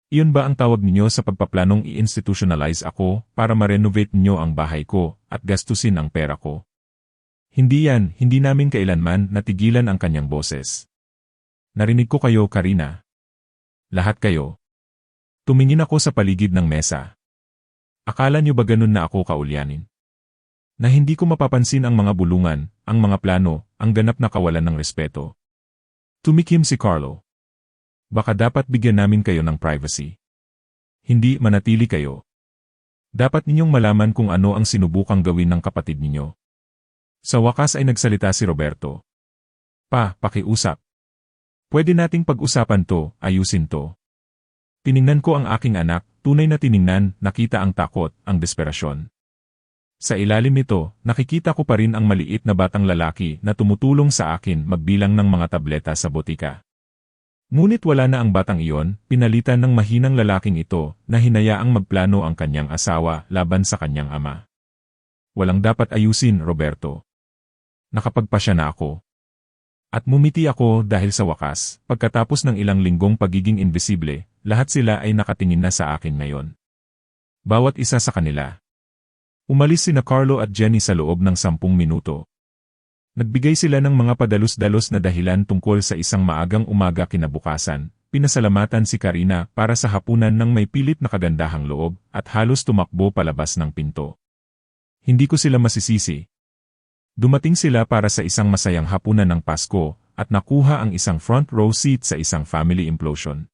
Iyon ba ang tawag ninyo sa pagpaplanong i-institutionalize ako para ma-renovate ninyo ang bahay ko at gastusin ang pera ko? Hindi yan, hindi namin kailanman natigilan ang kanyang boses. Narinig ko kayo, Karina. Lahat kayo. Tumingin ako sa paligid ng mesa. Akala niyo ba ganun na ako kaulyanin? Na hindi ko mapapansin ang mga bulungan, ang mga plano, ang ganap na kawalan ng respeto. Tumikim si Carlo. Baka dapat bigyan namin kayo ng privacy. Hindi, manatili kayo. Dapat ninyong malaman kung ano ang sinubukang gawin ng kapatid ninyo. Sa wakas ay nagsalita si Roberto. Pa, pakiusap. Pwede nating pag-usapan to, ayusin to. Tiningnan ko ang aking anak, tunay na tiningnan, nakita ang takot, ang desperasyon. Sa ilalim nito, nakikita ko pa rin ang maliit na batang lalaki na tumutulong sa akin magbilang ng mga tableta sa botika. Ngunit wala na ang batang iyon, pinalitan ng mahinang lalaking ito na hinayaang magplano ang kanyang asawa laban sa kanyang ama. Walang dapat ayusin, Roberto. Nakapagpasya na ako. At mumiti ako dahil sa wakas, pagkatapos ng ilang linggong pagiging invisible, lahat sila ay nakatingin na sa akin ngayon. Bawat isa sa kanila. Umalis sina Carlo at Jenny sa loob ng 10 minuto. Nagbigay sila ng mga padalos-dalos na dahilan tungkol sa isang maagang umaga kinabukasan, pinasalamatan si Karina para sa hapunan ng may pilit na kagandahang loob at halos tumakbo palabas ng pinto. Hindi ko sila masisisi. Dumating sila para sa isang masayang hapunan ng Pasko at nakuha ang isang front row seat sa isang family implosion.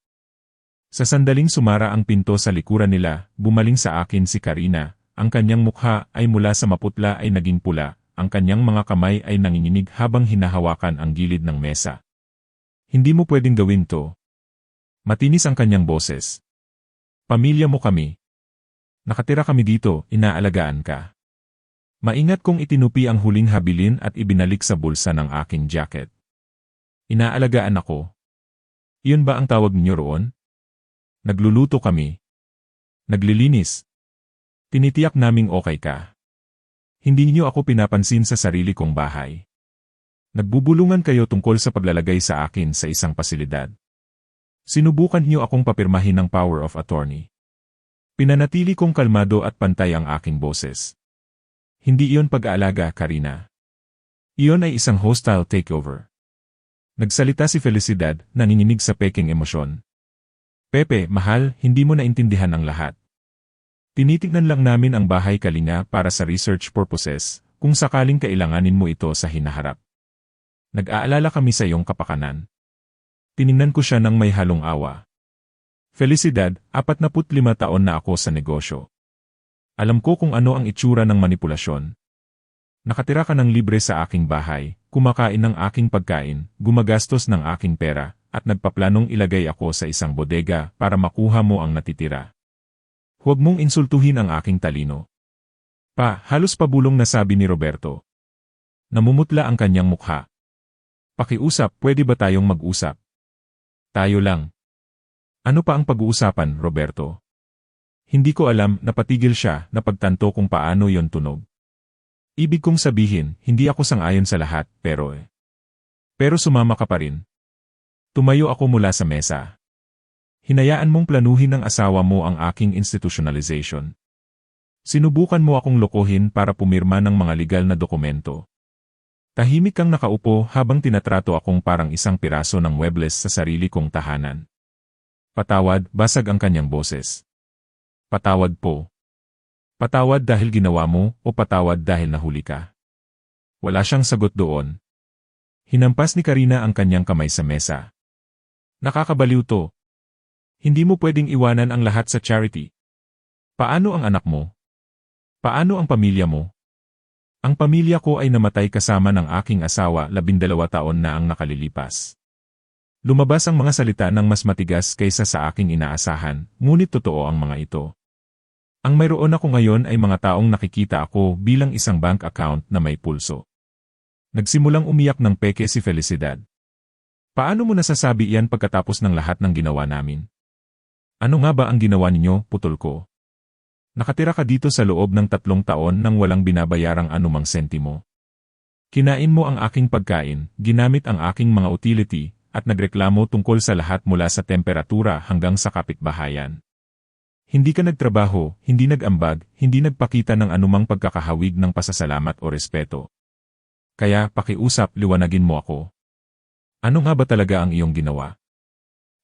Sa sandaling sumara ang pinto sa likuran nila, bumaling sa akin si Karina, ang kanyang mukha ay mula sa maputla ay naging pula, ang kanyang mga kamay ay nanginginig habang hinahawakan ang gilid ng mesa. Hindi mo pwedeng gawin to. Matinis ang kanyang boses. Pamilya mo kami. Nakatira kami dito, inaalagaan ka. Maingat kong itinupi ang huling habilin at ibinalik sa bulsa ng aking jacket. Inaalagaan ako. Iyon ba ang tawag niyo roon? Nagluluto kami. Naglilinis. Tinitiyak naming okay ka. Hindi niyo ako pinapansin sa sarili kong bahay. Nagbubulungan kayo tungkol sa paglalagay sa akin sa isang pasilidad. Sinubukan niyo akong papirmahin ng power of attorney. Pinanatili kong kalmado at pantay ang aking boses. Hindi iyon pag-aalaga, Karina. Iyon ay isang hostile takeover. Nagsalita si Felicidad, nanginginig sa peking emosyon. Pepe, mahal, hindi mo naintindihan ang lahat. Tinitignan lang namin ang bahay Kalinga para sa research purposes, kung sakaling kailanganin mo ito sa hinaharap. Nag-aalala kami sa iyong kapakanan. Tiningnan ko siya ng may halong awa. Felicidad, 45 taon na ako sa negosyo. Alam ko kung ano ang itsura ng manipulasyon. Nakatira ka ng libre sa aking bahay, kumakain ng aking pagkain, gumagastos ng aking pera, at nagpaplanong ilagay ako sa isang bodega para makuha mo ang natitira. Huwag mong insultuhin ang aking talino. Pa, halos pabulong na sabi ni Roberto. Namumutla ang kanyang mukha. Pakiusap, pwede ba tayong mag-usap? Tayo lang. Ano pa ang pag-uusapan, Roberto? Hindi ko alam, napatigil siya, napagtanto kung paano yon tunog. Ibig kong sabihin, hindi ako sang-ayon sa lahat, pero sumama ka pa rin. Tumayo ako mula sa mesa. Hinayaan mong planuhin ng asawa mo ang aking institutionalization. Sinubukan mo akong lokohin para pumirma ng mga legal na dokumento. Tahimik kang nakaupo habang tinatrato akong parang isang piraso ng Webles sa sarili kong tahanan. Patawad, basag ang kanyang boses. Patawad po. Patawad dahil ginawa mo o patawad dahil nahuli ka? Wala siyang sagot doon. Hinampas ni Karina ang kanyang kamay sa mesa. Nakakabaliw to. Hindi mo pwedeng iwanan ang lahat sa charity. Paano ang anak mo? Paano ang pamilya mo? Ang pamilya ko ay namatay kasama ng aking asawa 12 taon na ang nakalilipas. Lumabas ang mga salita ng mas matigas kaysa sa aking inaasahan, ngunit totoo ang mga ito. Ang mayroon ako ngayon ay mga taong nakikita ako bilang isang bank account na may pulso. Nagsimulang umiyak ng peke si Felicidad. Paano mo nasasabi iyan pagkatapos ng lahat ng ginawa namin? Ano nga ba ang ginawa ninyo, putol ko? Nakatira ka dito sa loob ng 3 taon nang walang binabayarang anumang sentimo. Kinain mo ang aking pagkain, ginamit ang aking mga utility, at nagreklamo tungkol sa lahat mula sa temperatura hanggang sa kapitbahayan. Hindi ka nagtrabaho, hindi nag-ambag, hindi nagpakita ng anumang pagkakahawig ng pasasalamat o respeto. Kaya, pakiusap, liwanagin mo ako. Ano nga ba talaga ang iyong ginawa?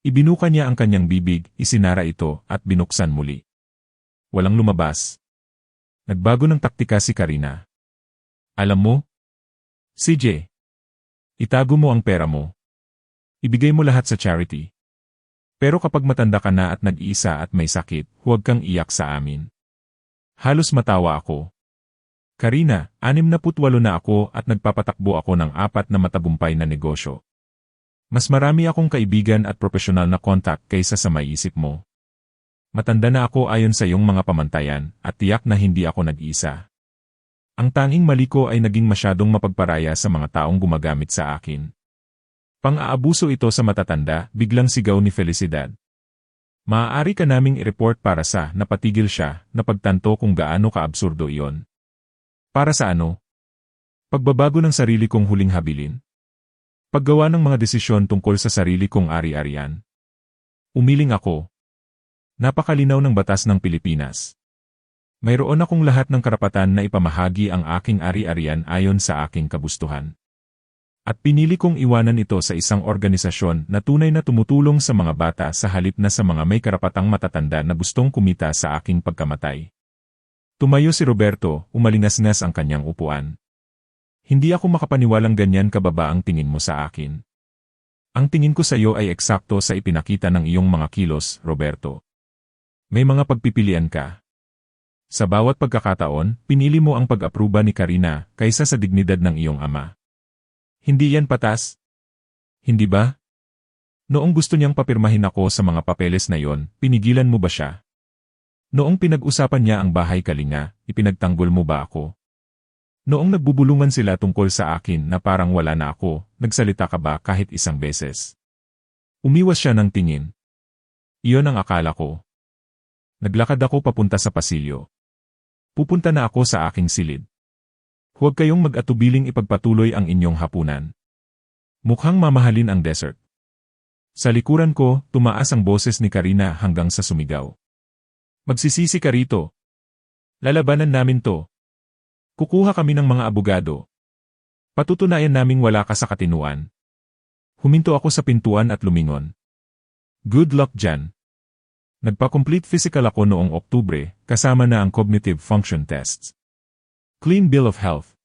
Ibinuka niya ang kanyang bibig, isinara ito, at binuksan muli. Walang lumabas. Nagbago ng taktika si Karina. Alam mo? CJ, itago mo ang pera mo. Ibigay mo lahat sa charity. Pero kapag matanda ka na at nag-iisa at may sakit, huwag kang iyak sa amin. Halos matawa ako. Karina, 68 na ako at nagpapatakbo ako ng 4 na matagumpay na negosyo. Mas marami akong kaibigan at profesional na kontak kaysa sa maiisip mo. Matanda na ako ayon sa iyong mga pamantayan at tiyak na hindi ako nag-iisa. Ang tanging mali ko ay naging masyadong mapagparaya sa mga taong gumagamit sa akin. Pang-aabuso ito sa matatanda, biglang sigaw ni Felicidad. Maaari ka naming i-report para sa napatigil siya, napagtanto kung gaano kaabsurdo iyon. Para sa ano? Pagbabago ng sarili kong huling habilin? Paggawa ng mga desisyon tungkol sa sarili kong ari-arian? Umiling ako. Napakalinaw ng batas ng Pilipinas. Mayroon akong lahat ng karapatan na ipamahagi ang aking ari-arian ayon sa aking kagustuhan. At pinili kong iwanan ito sa isang organisasyon na tunay na tumutulong sa mga bata sa halip na sa mga may karapatang matatanda na gustong kumita sa aking pagkamatay. Tumayo si Roberto, umalingas-ngas ang kanyang upuan. Hindi ako makapaniwalang ganyan kababa ang tingin mo sa akin. Ang tingin ko sa iyo ay eksakto sa ipinakita ng iyong mga kilos, Roberto. May mga pagpipilian ka. Sa bawat pagkakataon, pinili mo ang pag-apruba ni Karina kaysa sa dignidad ng iyong ama. Hindi yan patas? Hindi ba? Noong gusto niyang papirmahin ako sa mga papeles na yon, pinigilan mo ba siya? Noong pinag-usapan niya ang bahay Kalinga, ipinagtanggol mo ba ako? Noong nagbubulungan sila tungkol sa akin na parang wala na ako, nagsalita ka ba kahit isang beses? Umiwas siya ng tingin. Iyon ang akala ko. Naglakad ako papunta sa pasilyo. Pupunta na ako sa aking silid. Huwag kayong mag-atubiling ipagpatuloy ang inyong hapunan. Mukhang mamahalin ang dessert. Sa likuran ko, tumaas ang boses ni Karina hanggang sa sumigaw. Magsisisi ka rito. Lalabanan namin to. Kukuha kami ng mga abogado. Patutunayan naming wala ka sa katinuan. Huminto ako sa pintuan at lumingon. Good luck dyan. Nagpa-complete physical ako noong Oktubre, kasama na ang cognitive function tests. Clean bill of health.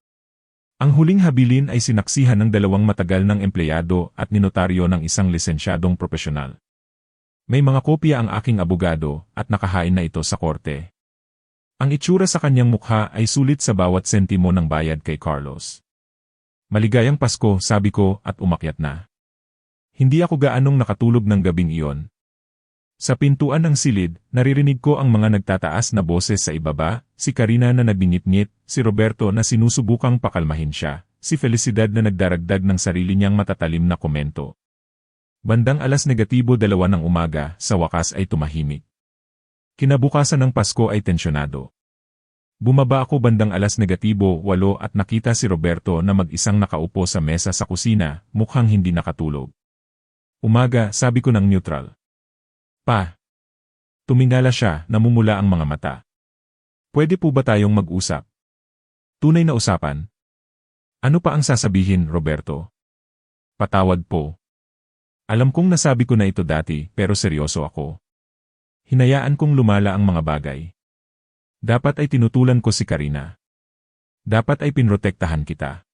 Ang huling habilin ay sinaksihan ng 2 matagal ng empleyado at ninotaryo ng isang lisensyadong profesional. May mga kopya ang aking abogado at nakahain na ito sa korte. Ang itsura sa kanyang mukha ay sulit sa bawat sentimo ng bayad kay Carlos. Maligayang Pasko, sabi ko at umakyat na. Hindi ako gaanong nakatulog ng gabing iyon. Sa pintuan ng silid, naririnig ko ang mga nagtataas na boses sa ibaba, si Karina na nagbingit-ngit, si Roberto na sinusubukang pakalmahin siya, si Felicidad na nagdaragdag ng sarili niyang matatalim na komento. Bandang 2:00 ng umaga, sa wakas ay tumahimik. Kinabukasan ng Pasko ay tensyonado. Bumaba ako bandang 8:08 at nakita si Roberto na mag-isang nakaupo sa mesa sa kusina, mukhang hindi nakatulog. Umaga, sabi ko ng neutral. Pa. Tumingala siya, namumula ang mga mata. Pwede po ba tayong mag-usap? Tunay na usapan. Ano pa ang sasabihin, Roberto? Patawad po. Alam kong nasabi ko na ito dati, pero seryoso ako. Hinayaan kong lumala ang mga bagay. Dapat ay tinutulan ko si Karina. Dapat ay pinrotektahan kita.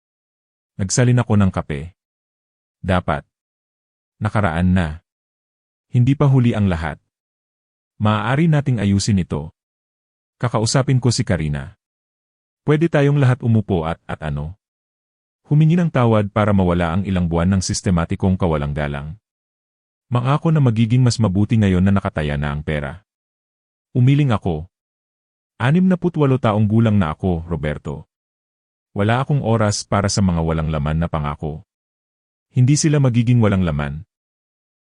Nagsalin ako ng kape. Dapat. Nakaraan na. Hindi pa huli ang lahat. Maaari nating ayusin ito. Kakausapin ko si Karina. Pwede tayong lahat umupo at ano? Humingi ng tawad para mawala ang ilang buwan ng sistematikong kawalang-galang. Mangako na magiging mas mabuti ngayon na nakataya na ang pera. Umiling ako. 68 taong gulang na ako, Roberto. Wala akong oras para sa mga walang laman na pangako. Hindi sila magiging walang laman.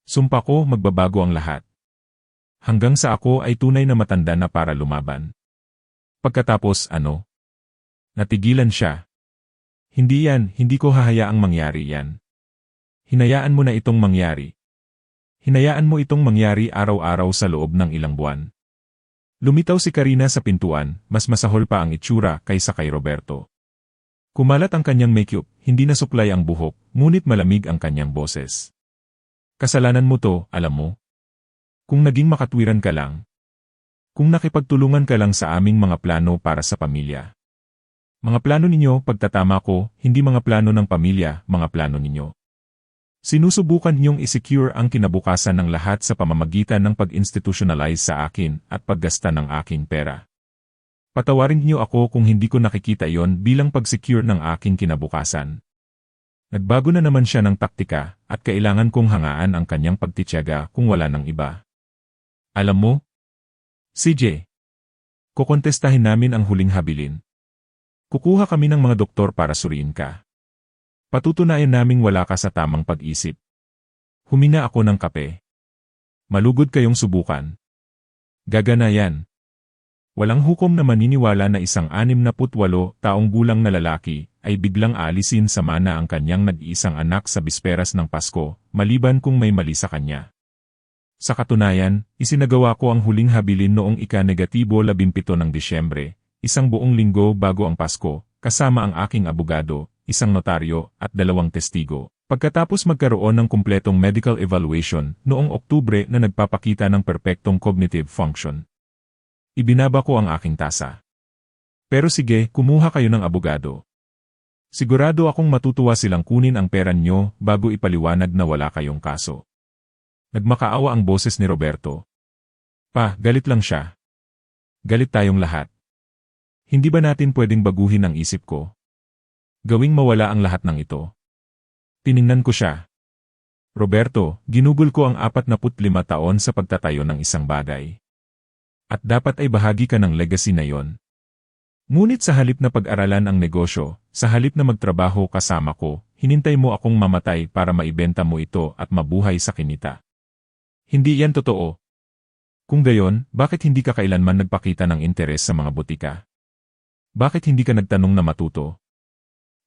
Sumpa ko, magbabago ang lahat. Hanggang sa ako ay tunay na matanda na para lumaban. Pagkatapos, ano? Natigilan siya. Hindi ko hahayaang mangyari yan. Hinayaan mo na itong mangyari. Hinayaan mo itong mangyari araw-araw sa loob ng ilang buwan. Lumitaw si Karina sa pintuan, mas masahol pa ang itsura kaysa kay Roberto. Kumalat ang kanyang makeup, hindi nasuklay ang buhok, ngunit malamig ang kanyang boses. Kasalanan mo to, alam mo? Kung naging makatwiran ka lang. Kung nakipagtulungan ka lang sa aming mga plano para sa pamilya. Mga plano ninyo, pagtatama ko, hindi mga plano ng pamilya, mga plano ninyo. Sinusubukan ninyong i-secure ang kinabukasan ng lahat sa pamamagitan ng pag-institutionalize sa akin at paggasta ng aking pera. Patawarin niyo ako kung hindi ko nakikita iyon bilang pag-secure ng aking kinabukasan. Nagbago na naman siya ng taktika at kailangan kong hangaan ang kanyang pagtitiyaga kung wala ng iba. Alam mo? CJ. Kukontestahin namin ang huling habilin. Kukuha kami ng mga doktor para suriin ka. Patutunayan naming wala ka sa tamang pag-isip. Humina ako ng kape. Malugod kayong subukan. Gagana yan. Walang hukom na maniniwala na isang 68 taong gulang na lalaki ay biglang aalisin sa mana ang kanyang nag-iisang anak sa bisperas ng Pasko, maliban kung may mali sa kanya. Sa katunayan, isinagawa ko ang huling habilin noong ika-17 ng Disyembre, isang buong linggo bago ang Pasko, kasama ang aking abogado, isang notaryo, at 2 testigo. Pagkatapos magkaroon ng kumpletong medical evaluation noong Oktubre na nagpapakita ng perpektong cognitive function. Ibinaba ko ang aking tasa. Pero sige, kumuha kayo ng abogado. Sigurado akong matutuwa silang kunin ang pera nyo bago ipaliwanag na wala kayong kaso. Nagmakaawa ang boses ni Roberto. Pa, galit lang siya. Galit tayong lahat. Hindi ba natin pwedeng baguhin ang isip ko? Gawing mawala ang lahat ng ito. Tiningnan ko siya. Roberto, ginugol ko ang 45 taon sa pagtatayo ng isang bagay. At dapat ay bahagi ka ng legacy na yon. Ngunit sa halip na pag-aralan ang negosyo, sa halip na magtrabaho kasama ko, hinintay mo akong mamatay para maibenta mo ito at mabuhay sa kinita. Hindi yan totoo. Kung gayon, bakit hindi ka kailanman nagpakita ng interes sa mga butika? Bakit hindi ka nagtanong na matuto?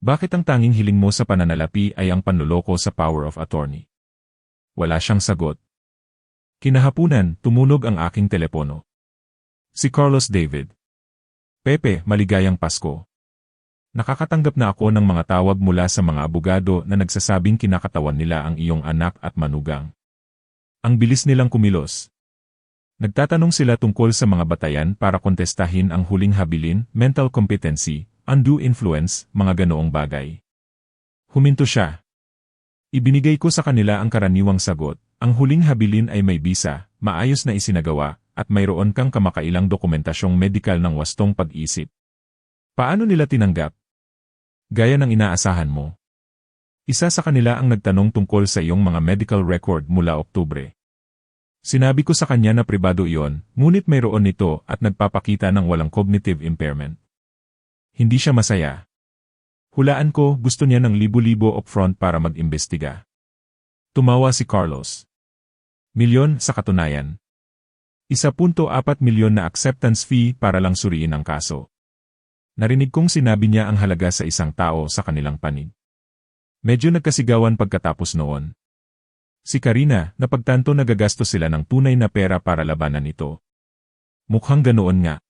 Bakit ang tanging hiling mo sa pananalapi ay ang panloloko sa power of attorney? Wala siyang sagot. Kinahapunan, tumunog ang aking telepono. Si Carlos David. Pepe, maligayang Pasko. Nakakatanggap na ako ng mga tawag mula sa mga abogado na nagsasabing kinakatawan nila ang iyong anak at manugang. Ang bilis nilang kumilos. Nagtatanong sila tungkol sa mga batayan para kontestahin ang huling habilin, mental competency, undue influence, mga ganoong bagay. Huminto siya. Ibinigay ko sa kanila ang karaniwang sagot, ang huling habilin ay may bisa, maayos na isinagawa, at mayroon kang kamakailang dokumentasyong medikal ng wastong pag-isip. Paano nila tinanggap? Gaya ng inaasahan mo. Isa sa kanila ang nagtanong tungkol sa iyong mga medical record mula Oktubre. Sinabi ko sa kanya na pribado iyon, ngunit mayroon nito at nagpapakita ng walang cognitive impairment. Hindi siya masaya. Hulaan ko, gusto niya ng libo-libo upfront para mag-imbestiga. Tumawa si Carlos. Milyon sa katunayan. 1.4 milyon na acceptance fee para lang suriin ang kaso. Narinig kong sinabi niya ang halaga sa isang tao sa kanilang panig. Medyo nagkasigawan pagkatapos noon. Si Karina, napagtanto na gagastos sila ng tunay na pera para labanan ito. Mukhang ganoon nga.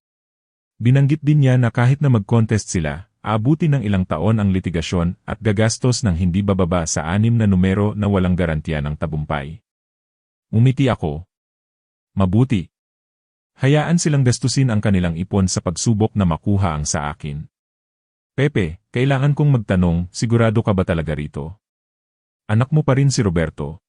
Binanggit din niya na kahit na mag-contest sila, aabuti ng ilang taon ang litigasyon at gagastos ng hindi bababa sa 6 na numero na walang garantiya ng tagumpay. Umiti ako. Mabuti. Hayaan silang gastusin ang kanilang ipon sa pagsubok na makuha ang sa akin. Pepe, kailangan kong magtanong, sigurado ka ba talaga rito? Anak mo pa rin si Roberto.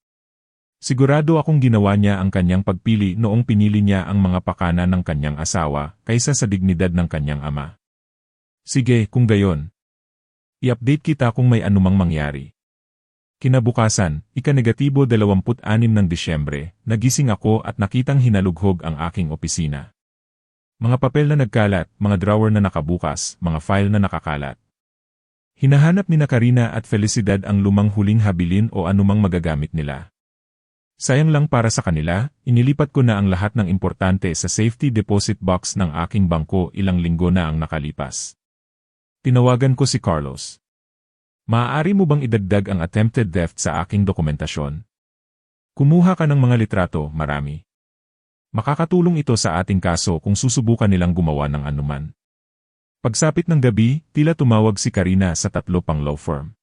Sigurado akong ginawa niya ang kanyang pagpili noong pinili niya ang mga pakana ng kanyang asawa kaysa sa dignidad ng kanyang ama. Sige, kung gayon. I-update kita kung may anumang mangyari. Kinabukasan, ika-26 ng Disyembre, nagising ako at nakitang hinalughog ang aking opisina. Mga papel na nagkalat, mga drawer na nakabukas, mga file na nakakalat. Hinahanap ni Karina at Felicidad ang lumang huling habilin o anumang magagamit nila. Sayang lang para sa kanila, inilipat ko na ang lahat ng importante sa safety deposit box ng aking bangko ilang linggo na ang nakalipas. Tinawagan ko si Carlos. Maaari mo bang idagdag ang attempted theft sa aking dokumentasyon? Kumuha ka ng mga litrato, marami. Makakatulong ito sa ating kaso kung susubukan nilang gumawa ng anuman. Pagsapit ng gabi, tila tumawag si Karina sa 3 pang law firm.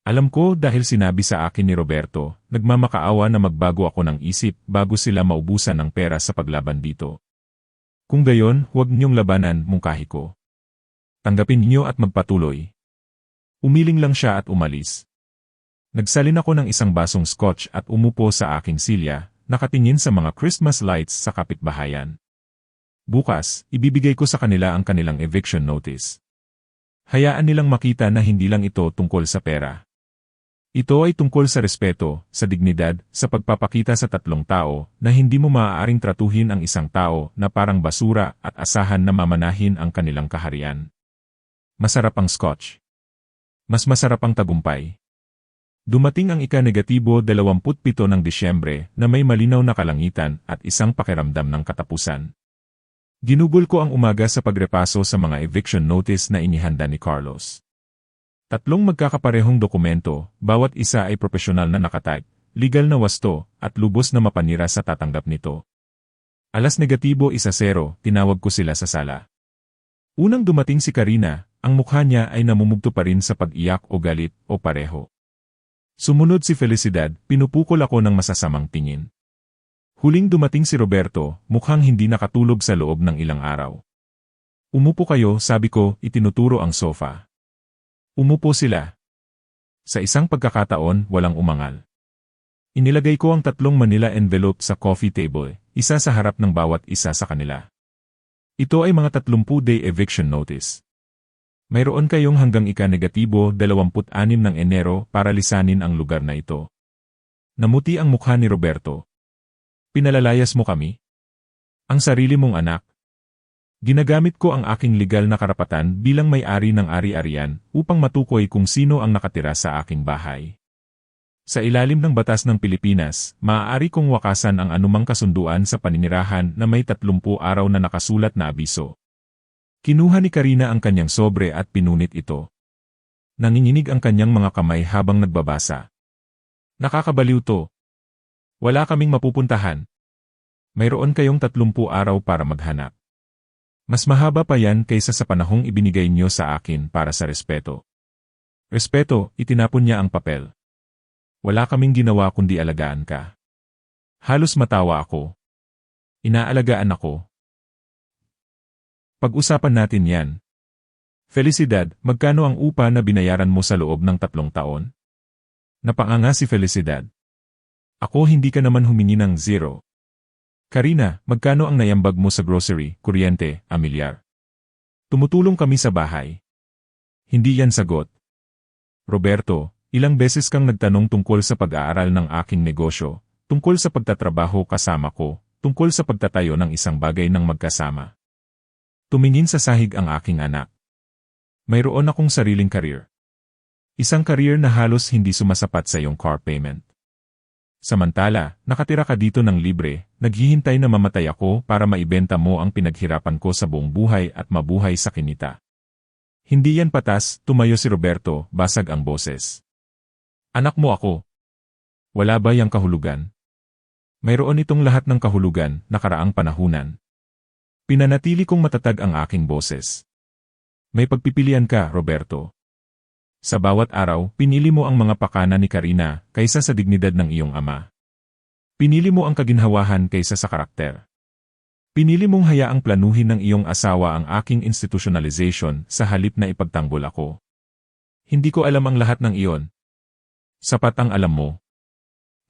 Alam ko dahil sinabi sa akin ni Roberto, nagmamakaawa na magbago ako ng isip bago sila maubusan ng pera sa paglaban dito. Kung gayon, huwag niyong labanan, mungkahi ko. Tanggapin niyo at magpatuloy. Umiling lang siya at umalis. Nagsalin ako ng isang basong scotch at umupo sa aking silya, nakatingin sa mga Christmas lights sa kapitbahayan. Bukas, ibibigay ko sa kanila ang kanilang eviction notice. Hayaan nilang makita na hindi lang ito tungkol sa pera. Ito ay tungkol sa respeto, sa dignidad, sa pagpapakita sa 3 tao na hindi mo maaaring tratuhin ang isang tao na parang basura at asahan na mamanahin ang kanilang kaharian. Masarap ang scotch. Mas masarap ang tagumpay. Dumating ang ika-27 ng Disyembre na may malinaw na kalangitan at isang pakiramdam ng katapusan. Ginugol ko ang umaga sa pagrepaso sa mga eviction notice na inihanda ni Carlos. 3 magkakaparehong dokumento, bawat isa ay profesional na nakatype, legal na wasto, at lubos na mapanira sa tatanggap nito. 1-0, tinawag ko sila sa sala. Unang dumating si Karina, ang mukha niya ay namumugto pa rin sa pag-iyak o galit o pareho. Sumunod si Felicidad, pinupukol ako ng masasamang tingin. Huling dumating si Roberto, mukhang hindi nakatulog sa loob ng ilang araw. Umupo kayo, sabi ko, itinuturo ang sofa. Umupo sila. Sa isang pagkakataon, walang umangal. Inilagay ko ang 3 Manila envelope sa coffee table, isa sa harap ng bawat isa sa kanila. Ito ay mga 30-day eviction notice. Mayroon kayong hanggang ika-26 ng Enero para lisanin ang lugar na ito. Namuti ang mukha ni Roberto. Pinalalayas mo kami? Ang sarili mong anak. Ginagamit ko ang aking legal na karapatan bilang may-ari ng ari-arian upang matukoy kung sino ang nakatira sa aking bahay. Sa ilalim ng batas ng Pilipinas, maaari kong wakasan ang anumang kasunduan sa paninirahan na may 30 araw na nakasulat na abiso. Kinuha ni Karina ang kanyang sobre at pinunit ito. Nanginginig ang kanyang mga kamay habang nagbabasa. Nakakabaliw to. Wala kaming mapupuntahan. Mayroon kayong 30 araw para maghanap. Mas mahaba pa yan kaysa sa panahong ibinigay niyo sa akin para sa respeto. Respeto, itinapon niya ang papel. Wala kaming ginawa kundi alagaan ka. Halos matawa ako. Inaalagaan ako. Pag-usapan natin yan. Felicidad, magkano ang upa na binayaran mo sa loob ng 3 taon? Napanganga si Felicidad. Ako hindi ka naman humingi ng 0. Karina, magkano ang nayambag mo sa grocery, kuryente, amilyar? Tumutulong kami sa bahay. Hindi yan sagot. Roberto, ilang beses kang nagtanong tungkol sa pag-aaral ng aking negosyo, tungkol sa pagtatrabaho kasama ko, tungkol sa pagtatayo ng isang bagay ng magkasama. Tumingin sa sahig ang aking anak. Mayroon akong sariling career. Isang career na halos hindi sumasapat sa iyong car payment. Samantala, nakatira ka dito ng libre, naghihintay na mamatay ako para maibenta mo ang pinaghirapan ko sa buong buhay at mabuhay sa kinita. Hindi yan patas, tumayo si Roberto, basag ang boses. Anak mo ako. Wala ba yang kahulugan? Mayroon itong lahat ng kahulugan, nakaraang panahunan. Pinanatili kong matatag ang aking boses. May pagpipilian ka, Roberto. Sa bawat araw, pinili mo ang mga pakana ni Karina kaysa sa dignidad ng iyong ama. Pinili mo ang kaginhawahan kaysa sa karakter. Pinili mong hayaang planuhin ng iyong asawa ang aking institutionalization sa halip na ipagtanggol ako. Hindi ko alam ang lahat ng iyon. Sapat ang alam mo.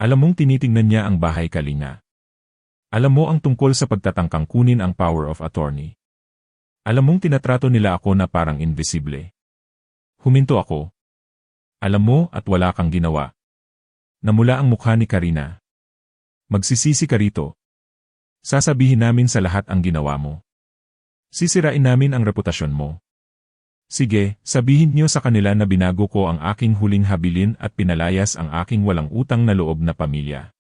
Alam mong tinitingnan niya ang bahay Kalinga. Alam mo ang tungkol sa pagtatangkang kunin ang power of attorney. Alam mong tinatrato nila ako na parang invisible. Huminto ako. Alam mo at wala kang ginawa. Namula ang mukha ni Karina. Magsisisi ka rito. Sasabihin namin sa lahat ang ginawa mo. Sisirain namin ang reputasyon mo. Sige, sabihin niyo sa kanila na binago ko ang aking huling habilin at pinalayas ang aking walang utang na loob na pamilya.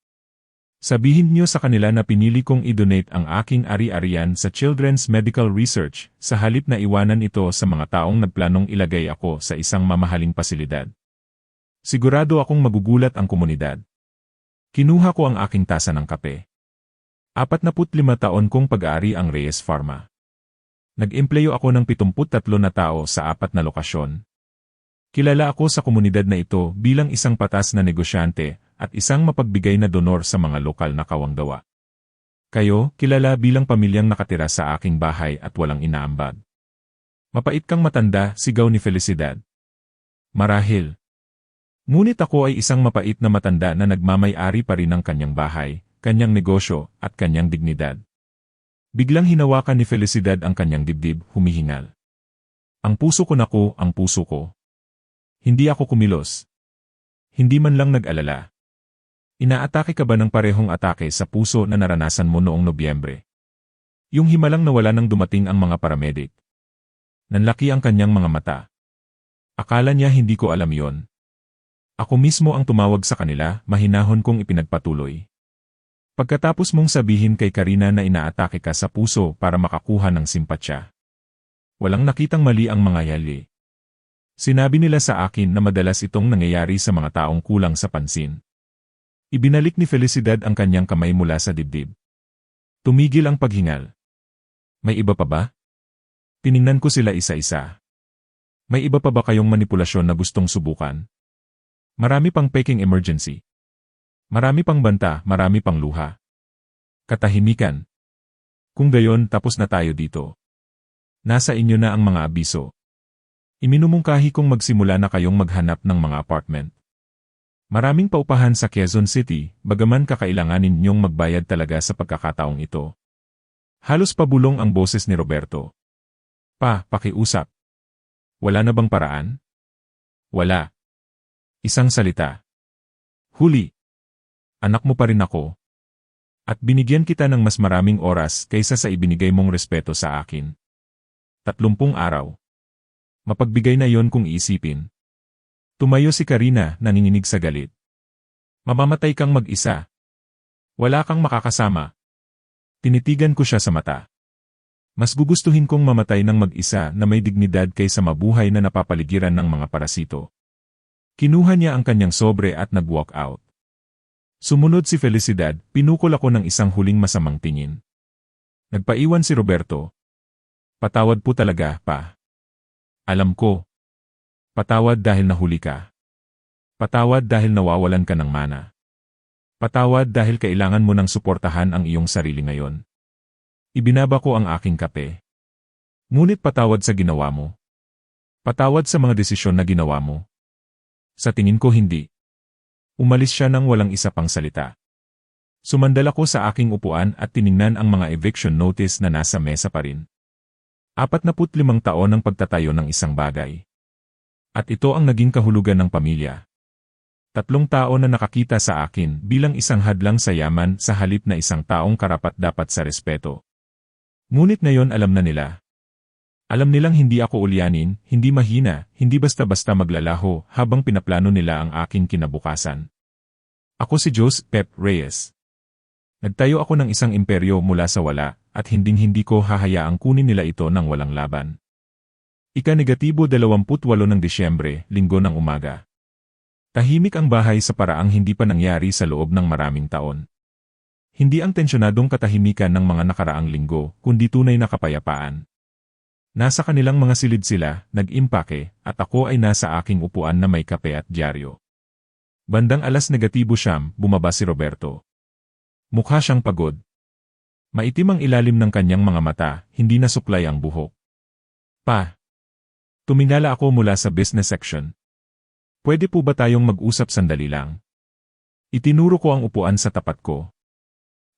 Sabihin niyo sa kanila na pinili kong i-donate ang aking ari-arian sa Children's Medical Research sa halip na iwanan ito sa mga taong nagplanong ilagay ako sa isang mamahaling pasilidad. Sigurado akong magugulat ang komunidad. Kinuha ko ang aking tasa ng kape. 45 taon kong pag-aari ang Reyes Pharma. Nag-empleyo ako ng 73 na tao sa 4 na lokasyon. Kilala ako sa komunidad na ito bilang isang patas na negosyante at isang mapagbigay na donor sa mga lokal na kawanggawa. Kayo, kilala bilang pamilyang nakatira sa aking bahay at walang inaambag. Mapait kang matanda, sigaw ni Felicidad. Marahil. Ngunit ako ay isang mapait na matanda na nagmamay-ari pa rin ng kanyang bahay, kanyang negosyo, at kanyang dignidad. Biglang hinawakan ni Felicidad ang kanyang dibdib, humihingal. Ang puso ko naku, ang puso ko. Hindi ako kumilos. Hindi man lang nag-alala. Inaatake ka ba ng parehong atake sa puso na naranasan mo noong Nobyembre? Yung himalang nawala nang dumating ang mga paramedic. Nanlaki ang kanyang mga mata. Akala niya hindi ko alam yon. Ako mismo ang tumawag sa kanila, mahinahon kong ipinagpatuloy. Pagkatapos mong sabihin kay Karina na inaatake ka sa puso para makakuha ng simpatsya. Walang nakitang mali ang mga yali. Sinabi nila sa akin na madalas itong nangyayari sa mga taong kulang sa pansin. Ibinalik ni Felicidad ang kanyang kamay mula sa dibdib. Tumigil ang paghingal. May iba pa ba? Tiningnan ko sila isa-isa. May iba pa ba kayong manipulasyon na gustong subukan? Marami pang peking emergency. Marami pang banta, marami pang luha. Katahimikan. Kung gayon, tapos na tayo dito. Nasa inyo na ang mga abiso. Iminumungkahi kong magsimula na kayong maghanap ng mga apartment. Maraming paupahan sa Quezon City, bagaman kakailanganin ninyong magbayad talaga sa pagkakataong ito. Halos pabulong ang boses ni Roberto. Pakiusap. Wala na bang paraan? Wala. Isang salita. Huli. Anak mo pa rin ako. At binigyan kita ng mas maraming oras kaysa sa ibinigay mong respeto sa akin. 30 araw. Mapagbigay na yon kung iisipin. Tumayo si Karina, nanginginig sa galit. Mamamatay kang mag-isa. Wala kang makakasama. Tinitigan ko siya sa mata. Mas gugustuhin kong mamatay ng mag-isa na may dignidad kaysa mabuhay na napapaligiran ng mga parasito. Kinuha niya ang kanyang sobre at nag-walk out. Sumunod si Felicidad, pinukol ako ng isang huling masamang tingin. Nagpaiwan si Roberto. Patawad po talaga, pa. Alam ko. Patawad dahil nahuli ka. Patawad dahil nawawalan ka ng mana. Patawad dahil kailangan mo ng suportahan ang iyong sarili ngayon. Ibinaba ko ang aking kape. Ngunit patawad sa ginawa mo. Patawad sa mga desisyon na ginawa mo. Sa tingin ko hindi. Umalis siya nang walang isa pang salita. Sumandal ako sa aking upuan at tiningnan ang mga eviction notice na nasa mesa pa rin. 45 taon ng pagtatayo ng isang bagay. At ito ang naging kahulugan ng pamilya. 3 taon na nakakita sa akin bilang isang hadlang sa yaman sa halip na isang taong karapat-dapat sa respeto. Ngunit ngayon alam na nila. Alam nilang hindi ako ulyanin, hindi mahina, hindi basta-basta maglalaho habang pinaplano nila ang aking kinabukasan. Ako si Jose Pep Reyes. Nagtayo ako ng isang imperyo mula sa wala at hinding-hindi ko hahayaang kunin nila ito ng walang laban. Ika-28 ng Disyembre, Linggo ng umaga. Tahimik ang bahay sa paraang hindi pa nangyari sa loob ng maraming taon. Hindi ang tensyonadong katahimikan ng mga nakaraang linggo, kundi tunay na kapayapaan. Nasa kanilang mga silid sila, nag-impake, at ako ay nasa aking upuan na may kape at dyaryo. Bandang 9:00, bumaba si Roberto. Mukha siyang pagod. Maitim ang ilalim ng kanyang mga mata, hindi nasuklay ang buhok. Pa. Tumingala ako mula sa business section. Pwede po ba tayong mag-usap sandali lang? Itinuro ko ang upuan sa tapat ko.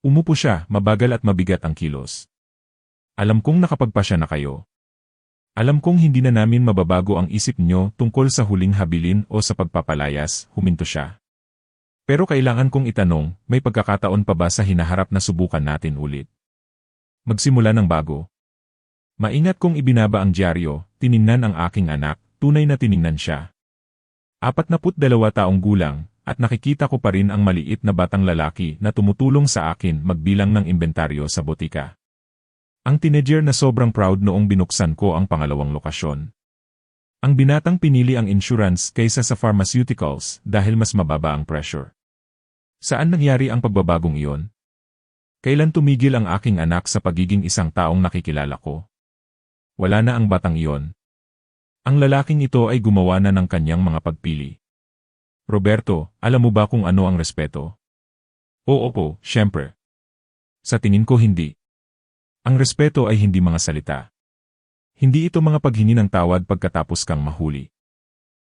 Umupo siya, mabagal at mabigat ang kilos. Alam kong nakapagpasya na kayo. Alam kong hindi na namin mababago ang isip nyo tungkol sa huling habilin o sa pagpapalayas, huminto siya. Pero kailangan kong itanong, may pagkakataon pa ba sa hinaharap na subukan natin ulit? Magsimula ng bago. Maingat kong ibinaba ang dyaryo, tiningnan ang aking anak, tunay na tiningnan siya. 42 taong gulang, at nakikita ko pa rin ang maliit na batang lalaki na tumutulong sa akin magbilang ng inventaryo sa botika. Ang teenager na sobrang proud noong binuksan ko ang pangalawang lokasyon. Ang binatang pinili ang insurance kaysa sa pharmaceuticals dahil mas mababa ang pressure. Saan nangyari ang pagbabagong iyon? Kailan tumigil ang aking anak sa pagiging isang taong nakikilala ko? Wala na ang batang iyon. Ang lalaking ito ay gumawa na ng kanyang mga pagpili. Roberto, alam mo ba kung ano ang respeto? Oo po, syempre. Sa tingin ko hindi. Ang respeto ay hindi mga salita. Hindi ito mga paghingi ng tawad pagkatapos kang mahuli.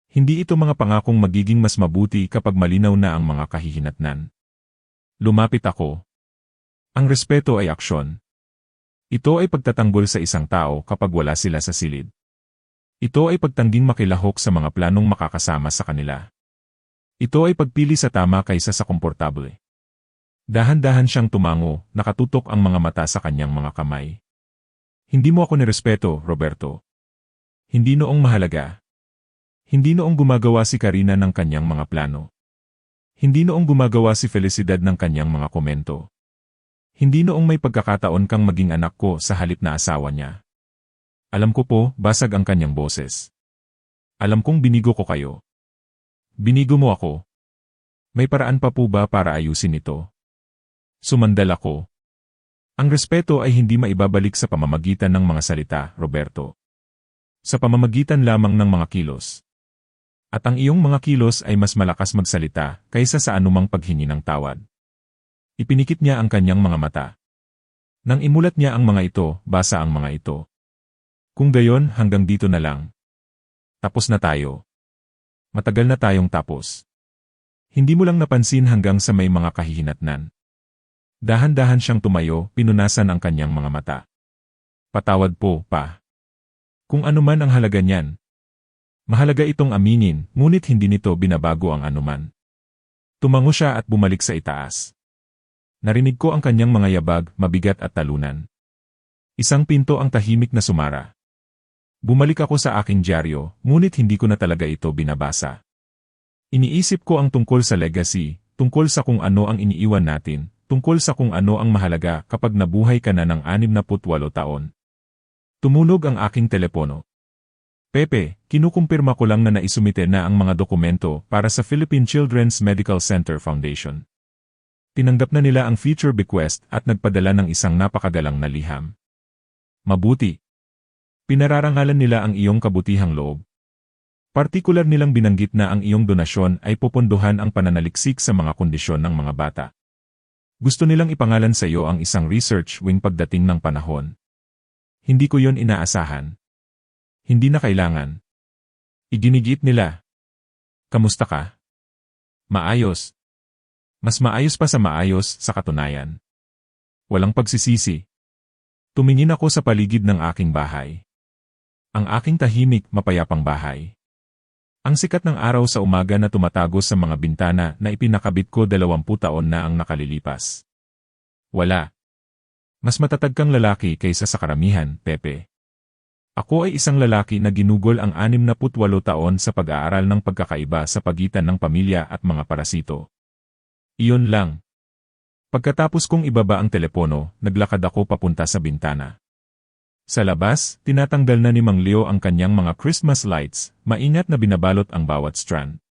Hindi ito mga pangakong magiging mas mabuti kapag malinaw na ang mga kahihinatnan. Lumapit ako. Ang respeto ay aksyon. Ito ay pagtatanggol sa isang tao kapag wala sila sa silid. Ito ay pagtangging makilahok sa mga planong makakasama sa kanila. Ito ay pagpili sa tama kaysa sa komportable. Dahan-dahan siyang tumango, nakatutok ang mga mata sa kanyang mga kamay. Hindi mo ako nirespeto, Roberto. Hindi noong mahalaga. Hindi noong gumagawa si Karina ng kanyang mga plano. Hindi noong gumagawa si Felicidad ng kanyang mga komento. Hindi noong may pagkakataon kang maging anak ko sa halip na asawa niya. Alam ko po, basag ang kanyang boses. Alam kong binigo ko kayo. Binigo mo ako. May paraan pa po ba para ayusin ito? Sumandal ako. Ang respeto ay hindi maibabalik sa pamamagitan ng mga salita, Roberto. Sa pamamagitan lamang ng mga kilos. At ang iyong mga kilos ay mas malakas magsalita kaysa sa anumang paghingi ng tawad. Ipinikit niya ang kanyang mga mata. Nang imulat niya ang mga ito, basa ang mga ito. Kung gayon, hanggang dito na lang. Tapos na tayo. Matagal na tayong tapos. Hindi mo lang napansin hanggang sa may mga kahihinatnan. Dahan-dahan siyang tumayo, pinunasan ang kanyang mga mata. Patawad po, pa. Kung ano man ang halaga niyan. Mahalaga itong aminin, ngunit hindi nito binabago ang anuman. Tumango siya at bumalik sa itaas. Narinig ko ang kanyang mga yabag, mabigat at talunan. Isang pinto ang tahimik na sumara. Bumalik ako sa aking dyaryo, ngunit hindi ko na talaga ito binabasa. Iniisip ko ang tungkol sa legacy, tungkol sa kung ano ang iniiwan natin, tungkol sa kung ano ang mahalaga kapag nabuhay ka na ng 68 taon. Tumunog ang aking telepono. Pepe, kinukumpirma ko lang na naisumite na ang mga dokumento para sa Philippine Children's Medical Center Foundation. Tinanggap na nila ang future bequest at nagpadala ng isang napakagalang na liham. Mabuti. Pinararangalan nila ang iyong kabutihang loob. Partikular nilang binanggit na ang iyong donasyon ay popondohan ang pananaliksik sa mga kondisyon ng mga bata. Gusto nilang ipangalan sa iyo ang isang research wing pagdating ng panahon. Hindi ko yon inaasahan. Hindi na kailangan. Iginigit nila. Kamusta ka? Maayos. Mas maayos pa sa maayos sa katunayan. Walang pagsisisi. Tumingin ako sa paligid ng aking bahay. Ang aking tahimik, mapayapang bahay. Ang sikat ng araw sa umaga na tumatago sa mga bintana na ipinakabit ko 20 taon na ang nakalilipas. Wala. Mas matatag kang lalaki kaysa sa karamihan, Pepe. Ako ay isang lalaki na ginugol ang 68 taon sa pag-aaral ng pagkakaiba sa pagitan ng pamilya at mga parasito. Iyon lang. Pagkatapos kong ibaba ang telepono, naglakad ako papunta sa bintana. Sa labas, tinatanggal na ni Mang Leo ang kanyang mga Christmas lights, maingat na binabalot ang bawat strand.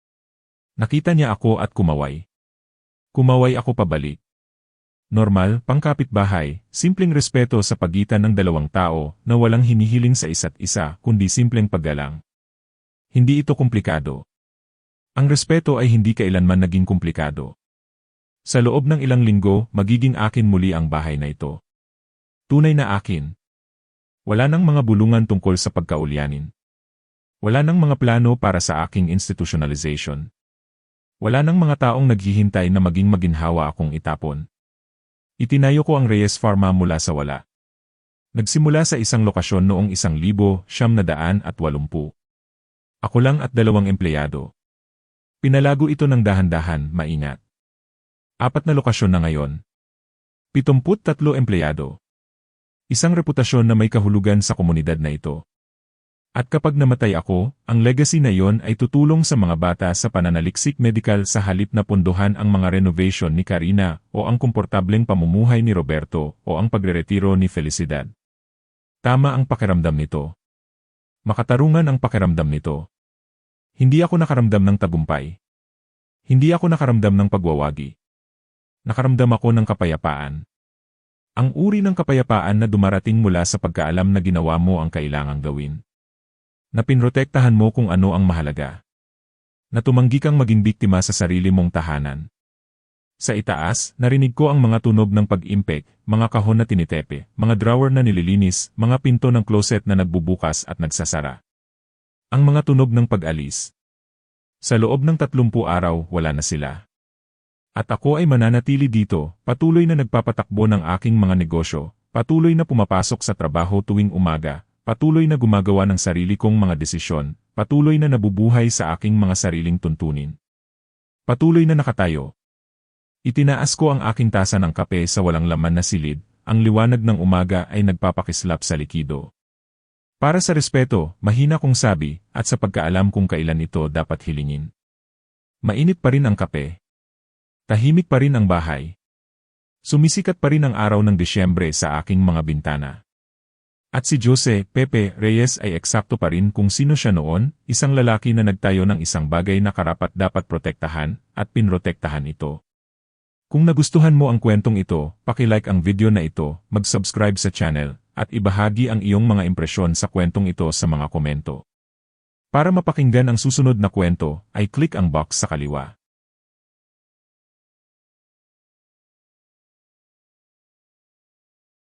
Nakita niya ako at kumaway. Kumaway ako pabalik. Normal, pangkapitbahay, simpleng respeto sa pagitan ng dalawang tao na walang hinihiling sa isa't isa kundi simpleng paggalang. Hindi ito komplikado. Ang respeto ay hindi kailanman naging komplikado. Sa loob ng ilang linggo, magiging akin muli ang bahay na ito. Tunay na akin. Wala nang mga bulungan tungkol sa pagkaulyanin. Wala nang mga plano para sa aking institutionalization. Wala nang mga taong naghihintay na maging maginhawa akong itapon. Itinayo ko ang Reyes Pharma mula sa wala. Nagsimula sa isang lokasyon noong 1980. Ako lang at 2 empleyado. Pinalago ito ng dahan-dahan, maingat. 4 na lokasyon na ngayon. 73 empleyado. Isang reputasyon na may kahulugan sa komunidad na ito. At kapag namatay ako, ang legacy na iyon ay tutulong sa mga bata sa pananaliksik medikal sa halip na pondohan ang mga renovation ni Karina o ang komportableng pamumuhay ni Roberto o ang pagreretiro ni Felicidad. Tama ang pakiramdam nito. Makatarungan ang pakiramdam nito. Hindi ako nakaramdam ng tagumpay. Hindi ako nakaramdam ng pagwawagi. Nakaramdam ako ng kapayapaan. Ang uri ng kapayapaan na dumarating mula sa pagkaalam na ginawa mo ang kailangang gawin. Na pinrotektahan mo kung ano ang mahalaga. Na tumanggi kang maging biktima sa sarili mong tahanan. Sa itaas, narinig ko ang mga tunog ng pag-impek, mga kahon na tinitepe, mga drawer na nililinis, mga pinto ng closet na nagbubukas at nagsasara. Ang mga tunog ng pag-alis. Sa loob ng 30 araw, wala na sila. At ako ay mananatili dito, patuloy na nagpapatakbo ng aking mga negosyo, patuloy na pumapasok sa trabaho tuwing umaga, patuloy na gumagawa ng sarili kong mga desisyon, patuloy na nabubuhay sa aking mga sariling tuntunin. Patuloy na nakatayo. Itinaas ko ang aking tasa ng kape sa walang laman na silid, ang liwanag ng umaga ay nagpapakislap sa likido. Para sa respeto, mahina kong sabi, at sa pagkaalam kung kailan ito dapat hilingin. Mainit pa rin ang kape. Tahimik pa rin ang bahay. Sumisikat pa rin ang araw ng Disyembre sa aking mga bintana. At si Jose Pepe Reyes ay eksakto pa rin kung sino siya noon, isang lalaki na nagtayo ng isang bagay na karapat-dapat protektahan, at pinrotektahan ito. Kung nagustuhan mo ang kwentong ito, paki-like ang video na ito, mag-subscribe sa channel, at ibahagi ang iyong mga impresyon sa kwentong ito sa mga komento. Para mapakinggan ang susunod na kwento, ay click ang box sa kaliwa.